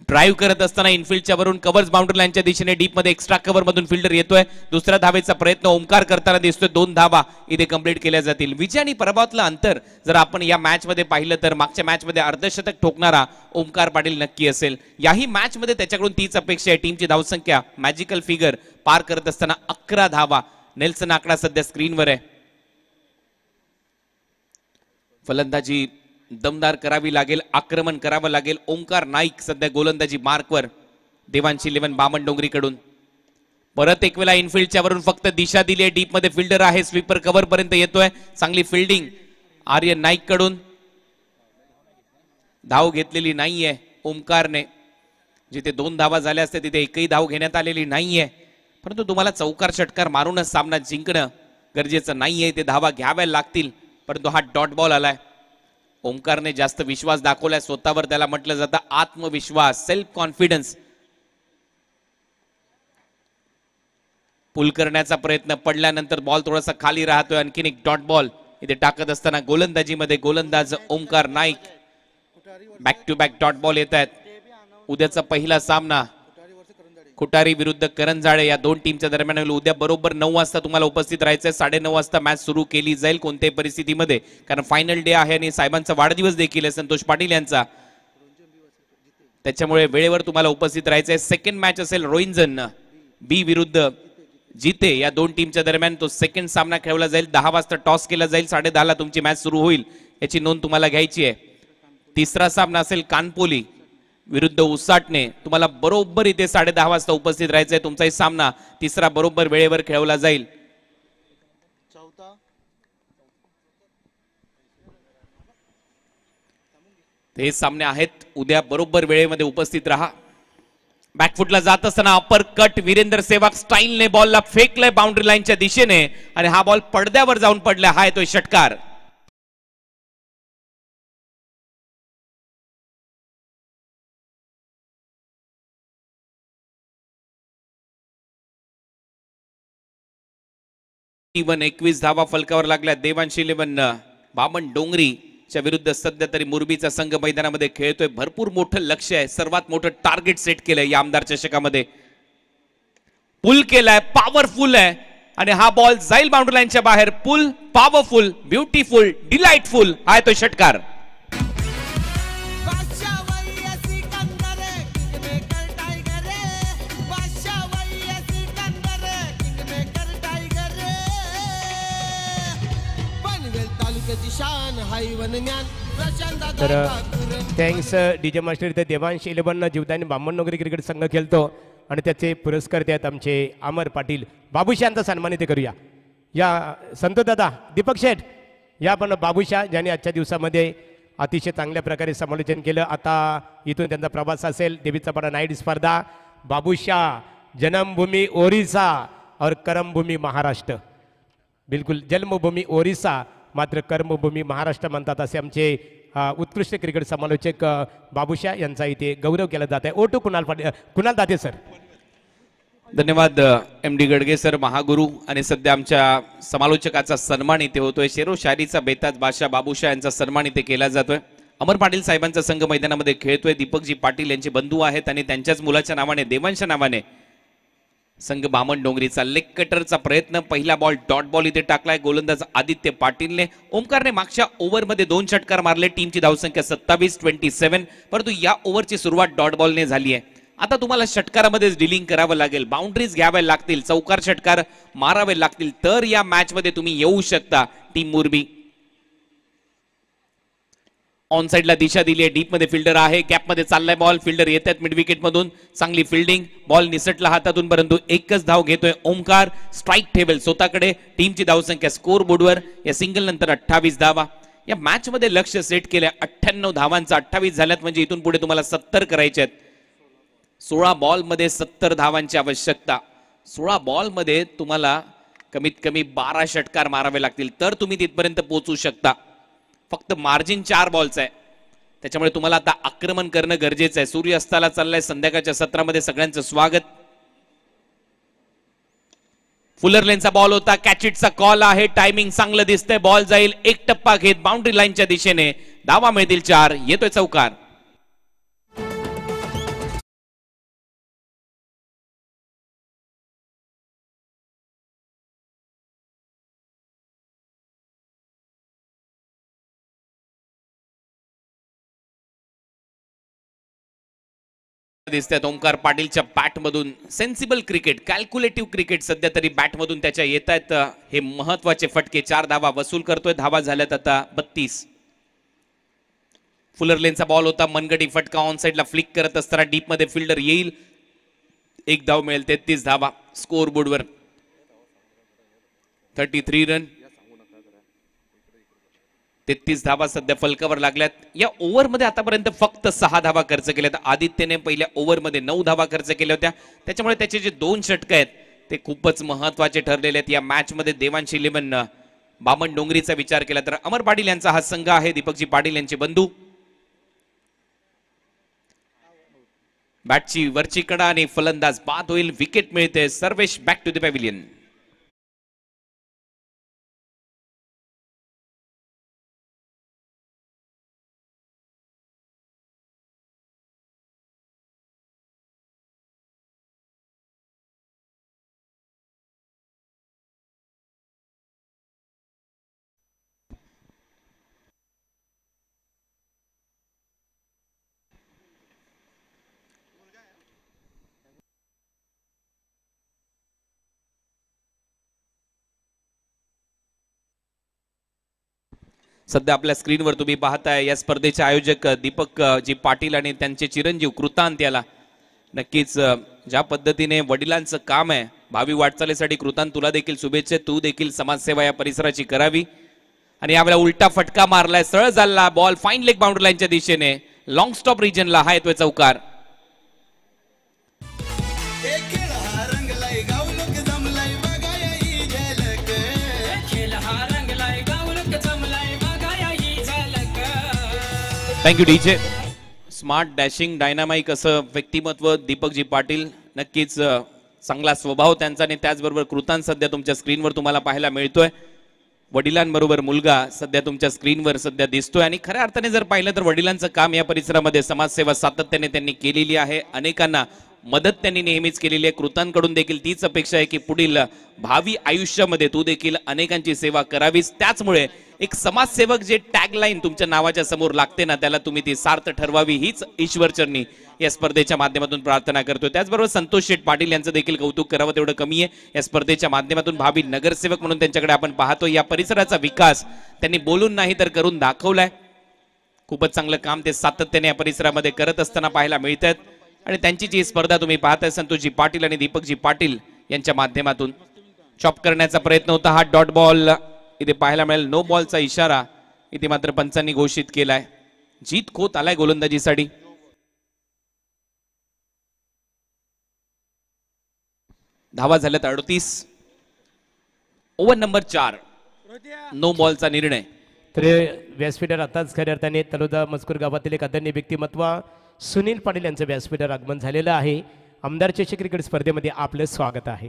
ड्राईव्ह करत असताना इनफिल्डच्या वरून कव्हर्स बाउंड्री लाईनच्या दिशेने डीप मध्ये एक्स्ट्रा कव्हर मधून फिल्डर येतोय. दुसऱ्या धावेचा प्रयत्न ओमकार करताना दिसतोय. 2 धावा इथे कंप्लीट केल्या जातील. विजय आणि पराभवातलं अंतर जर आपण या मॅच मध्ये पाहिलं तर मागच्या मॅच मध्ये अर्धशतक ठोकणारा ओमकार पाटील नक्की असेल. याही मॅच मध्ये त्याच्याकडून तीच अपेक्षा आहे. टीमची धावसंख्या मॅजिकल फिगर पार करत असताना 11 धावा. नेल्सन आकडा सध्या स्क्रीनवर आहे. फलंदाजी दमदार करावी लागेल. आक्रमण करावं लागेल. ओंकार नाईक सध्या गोलंदाजी मार्कवर. देवांशी 11 बामण डोंगरीकडून परत एक वेळा इनफिल्डच्या वरून फक्त दिशा दिली आहे. डीप मध्ये फिल्डर आहे. स्वीपर कव्हर पर्यंत येतोय. चांगली फिल्डिंग आर्यन नाईक कडून. धाव घेतलेली नाहीये ओमकारने. जिथे 2 धावा झाल्या असते तिथे एकही धाव घेण्यात आलेली नाहीये. परंतु तुम्हाला चौकार षटकार मारूनच सामना जिंकणं गरजेचं नाहीये. ते धावा घ्याव्या लागतील. परंतु हा डॉट बॉल आलाय. ओमकारने जास्त विश्वास दाखवलाय स्वतःवर. त्याला म्हटलं जातं आत्मविश्वास, सेल्फ कॉन्फिडन्स. पुल करण्याचा प्रयत्न पडल्यानंतर बॉल थोडासा खाली राहतोय. आणखीन एक डॉट बॉल इथे टाकत असताना गोलंदाजीमध्ये गोलंदाज Omkar Naik. Back to back dot ball येत आहेत. उद्याचा पहिला सामना खुटारी विरुद्ध करंजाळे या 2 टीमच्या दरम्यान होईल. उद्या बरोबर 9 वाजता तुम्हाला उपस्थित राहायचंय. 9:30 वाजता मॅच सुरू केली जाईल कोणत्याही परिस्थितीमध्ये, कारण फायनल डे आहे आणि साहेबांचा वाढदिवस देखील आहे संतोष पाटील यांचा. त्याच्यामुळे वेळेवर तुम्हाला उपस्थित राहायचंय. सेकंड मॅच असेल रोइंजन बी विरुद्ध जिते या 2 टीमच्या दरम्यान. तो सेकंड सामना खेळवला जाईल. 10 वाजता टॉस केला जाईल. 10:30 तुमची मॅच सुरू होईल. याची नोंद तुम्हाला घ्यायची आहे. तिसरा सामना असेल कानपोली विरुद्ध उसाटणे. तुम्हाला बरोबर इथे 10:30 वाजता उपस्थित राहायचंय. तुमचाही सामना तिसरा बरोबर वेळेवर खेळवला जाईल. हे सामने आहेत. उद्या बरोबर वेळेमध्ये उपस्थित राहा. बॅकफुटला जात असताना अपर कट वीरेंद्र सेवाग स्टाईलने बॉलला फेकलंय बाउंड्री लाईनच्या दिशेने आणि हा बॉल पडद्यावर जाऊन पडलाय. हा येतोय षटकार. इवन 21 धावा फलकावर लागल्या. देवांशी 11 बामण डोंगरीच्या विरुद्ध सध्या तरी मुरबीचा संघ मैदानामध्ये खेळतोय. भरपूर मोठं लक्ष आहे. सर्वात मोठं टार्गेट सेट केलंय या आमदार चषकामध्ये. पुल केलाय, पॉवरफुल आहे आणि हा बॉल जाईल बाउंड्री लाईनच्या बाहेर. पुल, पॉवरफुल, ब्युटिफुल, डिलाइटफुल. हा येतोय षटकार. तर थँक्स डीजे मास्टर. इथे देवांश 11 जीवदानी बामणनगरी क्रिकेट संघ खेळतो आणि त्याचे पुरस्कार आहेत आमचे अमर पाटील. बाबूशा यांचा सन्मान इथे करूया. या संतोष दादा, दीपक शेठ, या पण बाबूशा ज्यांनी आजच्या दिवसामध्ये अतिशय चांगल्या प्रकारे समालोचन केलं. आता इथून त्यांचा प्रवास असेल. देवीचा पाडा नाईट स्पर्धा. बाबूशा, जन्मभूमी ओरिसा और कर्मभूमी महाराष्ट्र. बिलकुल, जन्मभूमी ओरिसा मात्र कर्मभूमी महाराष्ट्र म्हणतात असे आमचे उत्कृष्ट क्रिकेट समालोचक बाबूशा यांचा इथे गौरव केला जात आहे. ओटू कुणाल दाते सर. धन्यवाद MD गडगे सर, महागुरु. आणि सध्या आमच्या समालोचकाचा सन्मान इथे होतोय. शेरो शायरीचा बेताज बादशाह बाबूशा यांचा सन्मान इथे केला जातोय. अमर पाटील साहेबांचा संघ मैदानामध्ये खेळतोय. दीपकजी पाटील यांचे बंधू आहेत आणि त्यांच्याच मुलाच्या नावाने, देवांच्या नावाने संघ बामण डोंगरीचा लेग कटरचा प्रयत्न. पहिला बॉल डॉट बॉल इथे टाकलाय गोलंदाज आदित्य पाटीलने. ओमकारने मागच्या ओव्हरमध्ये 2 षटकार मारले. टीमची धावसंख्या 27-27. परंतु या ओव्हरची सुरुवात डॉट बॉलने झाली आहे. आता तुम्हाला षटकारामध्येच डिलिंग करावं लागेल. बाउंड्रीज घ्याव्या लागतील, चौकार षटकार मारावे लागतील, तर या मॅच मध्ये तुम्ही येऊ शकता. टीम मुरबी ऑन साइडला दिशा दिली आहे. डीप मध्ये फिल्डर आहे. गॅप मध्ये चाललाय बॉल. फिल्डर येत आहेत मिड विकेट मधून. चांगली फिल्डिंग. बॉल निसटला हातातून, परंतु एकच धाव घेतोय ओमकार. स्ट्राईक ठेवेल स्वतःकडे. टीमची धावसंख्या स्कोर बोर्डवर या सिंगल नंतर 28 धावा. या मॅच मध्ये लक्ष सेट केलंय 98 धावांचं. 28 झाल्यात म्हणजे इथून पुढे तुम्हाला 70 करायचे आहेत. 16 बॉल मध्ये 70 धावांची आवश्यकता. 16 बॉल मध्ये तुम्हाला कमीत कमी 12 षटकार मारावे लागतील, तर तुम्ही तिथपर्यंत पोहोचू शकता. फक्त मार्जिन 4 बॉलचं आहे. त्याच्यामुळे तुम्हाला आता आक्रमण करणं गरजेचं आहे. सूर्य अस्ताला चाललाय. संध्याकाळच्या सत्रामध्ये सगळ्यांचं स्वागत. फुलर लेनचा बॉल होता. कॅचिटचा कॉल आहे. टायमिंग चांगलं दिसतंय. बॉल जाईल एक टप्पा घेत बाउंड्री लाईनच्या दिशेने. धावा मिळतील 4. येतोय चौकार. दिसतात ओमकार पाटीलच्या बॅट मधून. सेन्सिबल क्रिकेट, कॅल्क्युलेटिव्ह क्रिकेट सध्या तरी बॅट मधून त्याच्या येत आहेत. हे महत्वाचे फटके. 4 धावा वसूल करतोय. धावा झाल्यात आता 32. फुलर लेनचा बॉल होता. मनगटी फटका ऑन साइडला फ्लिक करत असताना डीप मध्ये फिल्डर येईल. 1 धाव मिळेल. 33 धावा स्कोर बोर्डवर. 33 रन. 33 धावा सध्या फलकावर लागल्यात. या ओव्हरमध्ये आतापर्यंत फक्त 6 धावा खर्च केल्यात. आदित्यने पहिल्या ओव्हरमध्ये 9 धावा खर्च केल्या होत्या. त्याच्यामुळे त्याचे जे 2 षटक आहेत ते खूपच महत्वाचे ठरलेले आहेत या मॅच मध्ये. देवांशी 11 बामण डोंगरीचा विचार केला तर अमर पाटील यांचा हा संघ आहे. दीपकजी पाटील यांचे बंधू. बॅटची वरची कडा आणि फलंदाज बाद होईल. विकेट मिळते. Sarvesh back to the pavilion. सध्या आपल्या स्क्रीनवर तुम्ही पाहताय या स्पर्धेचे आयोजक दीपक जी पाटील आणि त्यांचे चिरंजीव कृतांत याला नक्कीच ज्या पद्धतीने वडिलांचं काम आहे भावी वाटचालीसाठी कृतांत तुला देखील शुभेच्छा. तू देखील समाजसेवा या परिसराची करावी. आणि यावेळेला उलटा फटका मारलाय सरळ झाला बॉल फाईन लेग बाउंड्री लाईनच्या दिशेने लॉंग स्टॉप रिजनला हा येतोय चौकार. खेळ हा रंगलाय गावलोक जमलाय बघाया ही झलक. Thank you DJ. Smart dashing dynamic असं व्यक्तिमत्व दीपकजी पाटील. नक्कीच चांगला स्वभाव त्यांचा आणि त्याचबरोबर कृतांत सध्या तुमच्या स्क्रीनवर तुम्हाला पाहायला मिळतोय. वडिलांबरोबर मुलगा सध्या तुमच्या स्क्रीनवर सध्या दिसतोय आणि खऱ्या अर्थाने जर पाहिलं तर वडिलांचं काम या परिसरामध्ये समाजसेवा सातत्याने त्यांनी केलेली आहे. अनेकांना मदत त्यांनी नेहमीच केलेली आहे. कृतांकडून देखील तीच अपेक्षा आहे की पुढील भावी आयुष्यामध्ये तू देखील अनेकांची सेवा करावीस. त्याचमुळे एक समाजसेवक जे टॅगलाईन तुमच्या नावाच्या समोर लागते ना त्याला तुम्ही ती सार्थ ठरवावी हीच ईश्वरचरणी या स्पर्धेच्या माध्यमातून प्रार्थना करतो. त्याचबरोबर संतोष शेठ पाटील यांचं देखील कौतुक करावं तेवढं कमी आहे. या स्पर्धेच्या माध्यमातून भावी नगरसेवक म्हणून त्यांच्याकडे आपण पाहतो. या परिसराचा विकास त्यांनी बोलून नाही तर करून दाखवलाय. खूपच चांगलं काम ते सातत्याने या परिसरामध्ये करत असताना पाहायला मिळतात. आणि त्यांची जी स्पर्धा तुम्ही पाहताय संतोषजी पाटील आणि दीपकजी पाटील यांच्या माध्यमातून चॉप करण्याचा प्रयत्न होता. हा डॉट बॉल इथे पाहायला मिळेल. नो बॉलचा इशारा इथे मात्र पंचांनी घोषित केलाय. जीत खोत आलाय गोलंदाजीसाठी. धावा झाल्यात 38. ओव्हर नंबर 4 नो बॉलचा निर्णय. तर व्यासपीठावर आताच खऱ्या अर्थाने तलोदा मजकूर गावातील एक आदरणीय व्यक्तिमत्व सुनील पाटील यांचं व्यासपीठावर आगमन झालेलं आहे. आमदार चषक क्रिकेट स्पर्धेमध्ये आपलं स्वागत आहे.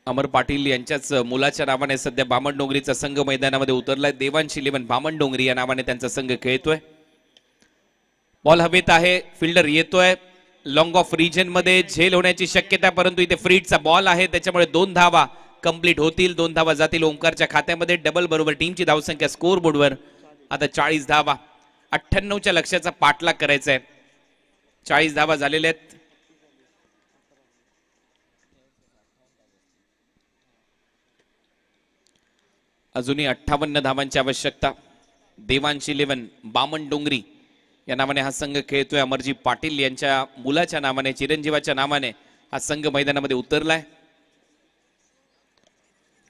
अमर पाटील यांच्याच मुलाच्या नावाने सध्या बामणडोंगरीचा संघ मैदानामध्ये उतरलाय. देवांश इलेव्हन बामणडोंगरी या नावाने त्यांचा संघ खेळतोय. बॉल हवेत आहे. फिल्डर येतोय. लॉंग ऑफ रिजन मध्ये झेल होण्याची शक्यता परंतु इथे फ्रीडचा बॉल आहे त्याच्यामुळे 2 धावा कंप्लीट होतील. 2 धावा जातील ओंकारच्या खात्यामध्ये. डबल बरोबर टीमची धावसंख्या स्कोर बोर्डवर आता 40 धावा. 98च्या लक्ष्याचा पाठलाग करायचा आहे. 40 धावा झालेल्या आहेत. अजूनही 58 धावांची आवश्यकता. देवांश इलेव्हन बामणडोंगरी या नावाने हा संघ खेळतोय. अमरजी पाटील यांच्या मुलाच्या नावाने चिरंजीवाच्या नावाने हा संघ मैदानामध्ये उतरलाय.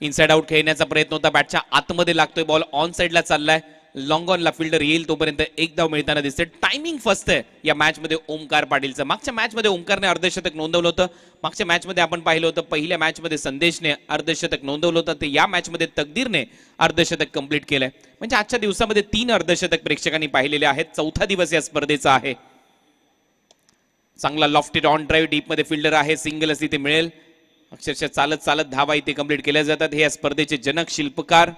इनसाइड आउट खेळण्याचा प्रयत्न होता. बॅटच्या आतमध्ये लागतोय बॉल. ऑन साइडला चाललाय. लॉंग ऑनला फिल्डर येईल तोपर्यंत एक धाव मिळताना दिसते. टायमिंग फर्स्ट आहे या मॅच मध्ये ओमकार पाटीलचं. मागच्या मॅच मध्ये ओमकारने अर्धशतक नोंदवलं होतं. मागच्या मॅच मध्ये आपण पाहिलं होतं पहिल्या मॅच मध्ये संदेशने अर्धशतक नोंदवलं होतं. ते या मॅच मध्ये तकदीरने अर्धशतक कंप्लीट केलंय. म्हणजे आजच्या दिवसामध्ये 3 अर्धशतक प्रेक्षकांनी पाहिलेले आहेत. 4था दिवस या स्पर्धेचा आहे. चांगला लॉफ्टेड ऑन ड्राईव्ह डीप मध्ये फिल्डर आहे. सिंगल असं इथे मिळेल. अक्षरशः चालत चालत धावा इथे कंप्लीट केल्या जातात. हे या स्पर्धेचे जनक शिल्पकार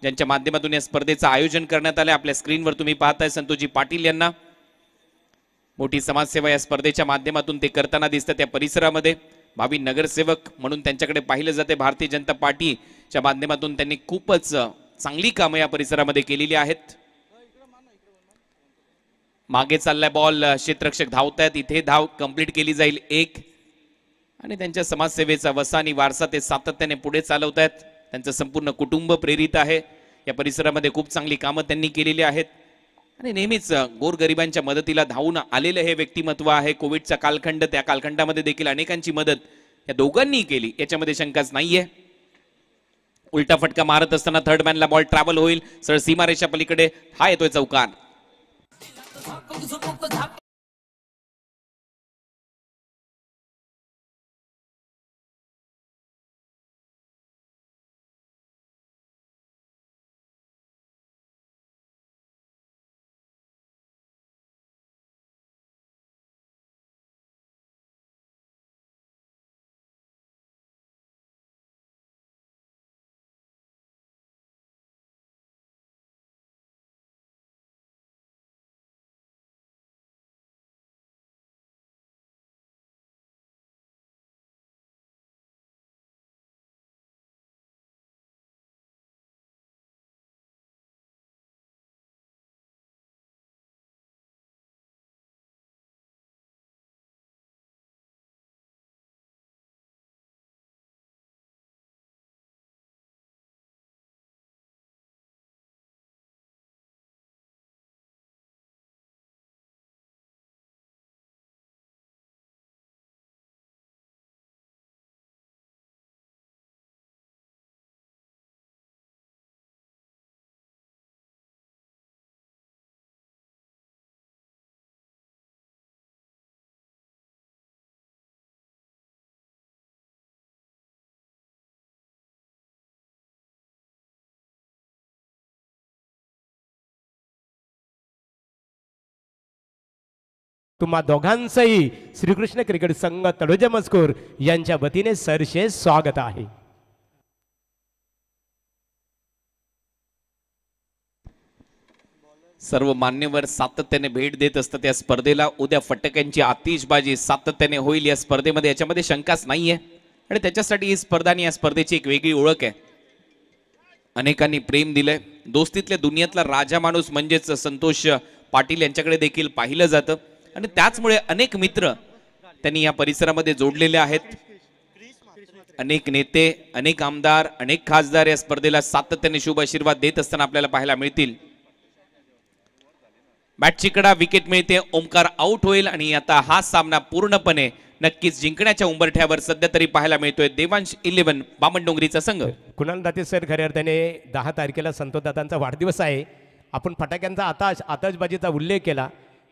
ज्यांच्या माध्यमातून या स्पर्धेचं आयोजन करण्यात आलंय. आपल्या स्क्रीनवर तुम्ही पाहताय संतोषजी पाटील यांना. मोठी समाजसेवा या स्पर्धेच्या माध्यमातून ते करताना दिसतात. या परिसरामध्ये भावी नगरसेवक म्हणून त्यांच्याकडे पाहिलं जाते. भारतीय जनता पार्टीच्या माध्यमातून त्यांनी खूपच चांगली कामं या परिसरामध्ये केलेली आहेत. मागे चाललाय बॉल. क्षेत्ररक्षक धावतायत. इथे धाव कंप्लीट केली जाईल 1. आणि त्यांच्या समाजसेवेचा वसा आणि वारसा ते सातत्याने पुढे चालवतायत. त्यांचं संपूर्ण कुटुंब प्रेरित आहे. या परिसरामध्ये खूप चांगली कामं त्यांनी केलेली आहेत आणि नेहमीच गोरगरिबांच्या मदतीला धावून आलेलं हे व्यक्तिमत्व आहे. कोविडचा कालखंड त्या कालखंडामध्ये देखील अनेकांची मदत या दोघांनी केली याच्यामध्ये शंकाच नाहीये. उलटा फटका मारत असताना थर्ड मॅनला बॉल ट्रॅव्हल होईल. सर सीमारेषा पलीकडे हा येतोय चौकार. तुम्हा दोघांचंही श्रीकृष्ण क्रिकेट संघ तळोजा मजकूर यांच्या वतीने सरसे स्वागत आहे. सर्व मान्यवर सातत्याने भेट देत असतात या स्पर्धेला. उद्या फटक्यांची आतिषबाजी सातत्याने होईल या स्पर्धेमध्ये, याच्यामध्ये शंकाच नाहीये. आणि त्याच्यासाठी ही स्पर्धा आणि या स्पर्धेची एक वेगळी ओळख आहे. अनेकांनी प्रेम दिलंय. दोस्तीतल्या दुनियातला राजा माणूस म्हणजेच संतोष पाटील यांच्याकडे देखील पाहिलं जातं आणि त्याचमुळे अनेक मित्र त्यांनी या परिसरामध्ये जोडलेले आहेत. अनेक नेते, अनेक आमदार, अनेक खासदार या स्पर्धेला सातत्याने शुभ आशीर्वाद देत असताना आपल्याला पाहायला मिळतील. बॅटची कडा, विकेट मिळते, ओमकार आउट होईल आणि आता हा सामना पूर्णपणे नक्कीच जिंकण्याच्या उंबरठ्यावर सध्या तरी पाहायला मिळतोय देवांश 11 बामणडोंगरीचा संघ. कुणाल दाते सर, खऱ्या अर्थाने 10 तारखेला संतोषदादांचा वाढदिवस आहे. आपण फटाक्यांचा आतषबाजीचा उल्लेख केला.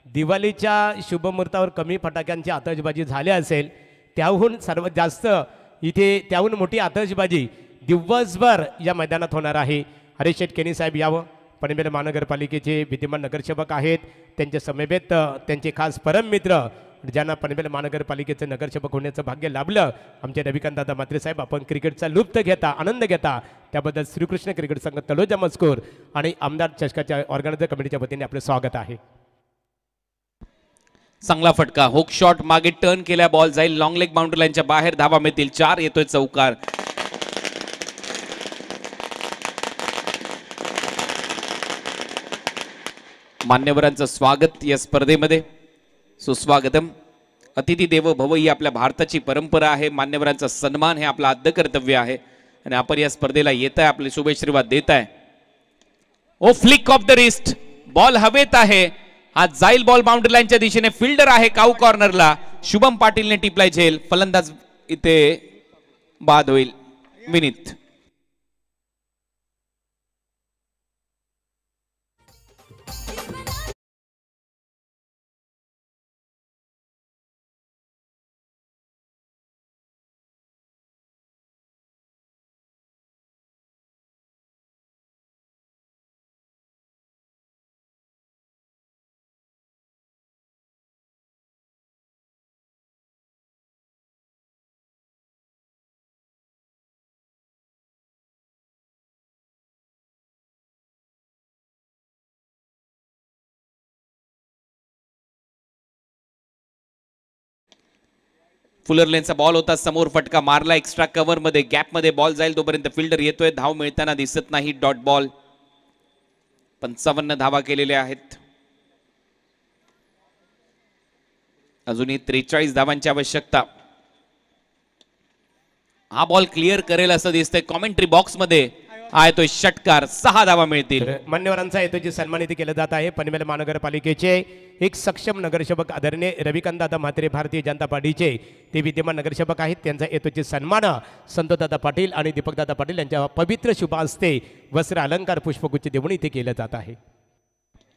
दिवाळीच्या शुभमुहूर्तावर कमी फटाक्यांची आतषबाजी झाल्या असेल, त्याहून सर्वात जास्त इथे त्याहून मोठी आतषबाजी दिवसभर या मैदानात होणार आहे. हरीश शेटकेनी साहेब यावं. पनवेल महानगरपालिकेचे विद्यमान नगरसेवक आहेत. त्यांच्या समवेत त्यांचे खास परम मित्र ज्यांना पनवेल महानगरपालिकेचं नगरसेवक होण्याचं भाग्य लाभलं, आमचे रविकांतदादा म्हात्रे साहेब. आपण क्रिकेटचा लुप्त घेता, आनंद घेता, त्याबद्दल श्रीकृष्ण क्रिकेट संघ तळोजा मजकूर आणि आमदार चषकाच्या ऑर्गनायझर कमिटीच्या वतीने आपले स्वागत आहे. चांगला फटका, हुक शॉट, मागे टर्न केल्या, बॉल जाईल लॉंग लेग बाउंड्री लाईनच्या बाहेर, धावा मिळतील 4. येतोय चौकार. मान्यवरांचं स्वागत या स्पर्धेमध्ये. सुस्वागतम. अतिथी देवो भव ही आपल्या भारताची परंपरा आहे. मान्यवरांचा सन्मान हे आपलं आद्य कर्तव्य आहे आणि आपण या स्पर्धेला येत आहे, आपले शुभेच्छाशीर्वाद देत आहे. Oh flick off the wrist, ball हवेत आहे, हा जाईल बॉल बाउंड्री लाईनच्या दिशेने. फिल्डर आहे काऊ कॉर्नरला, शुभम पाटीलने टिपलाय झेल. फलंदाज इथे बाद होईल. विनीत. फुलर लेनचा बॉल होता, समोर फटका मारला एक्स्ट्रा कव्हर मध्ये, गॅप मध्ये बॉल जाईल तोपर्यंत फिल्डर येतोय. धाव मिळताना दिसत नाही. Dot ball. 55 धावा केलेल्या आहेत. अजूनही 43 धावांची आवश्यकता. हा बॉल क्लिअर करेल असं दिसतंय. कॉमेंट्री बॉक्स मध्ये हा येतोय षटकार. 6 धावा मिळतील. मान्यवरांचा येतोय सन्मानित केलं जात आहे. पनवेल महानगरपालिकेचे एक सक्षम नगरसेवक आदरणीय रविकांतदादा म्हात्रे भारतीय जनता पार्टीचे ते विद्यमान नगरसेवक आहेत. त्यांचा येतोय सन्मान संतोषदादा पाटील आणि दीपकदादा पाटील यांच्या पवित्र शुभ हस्ते वस्त्र अलंकार पुष्पगुच्छ देऊन इथे केलं जात आहे.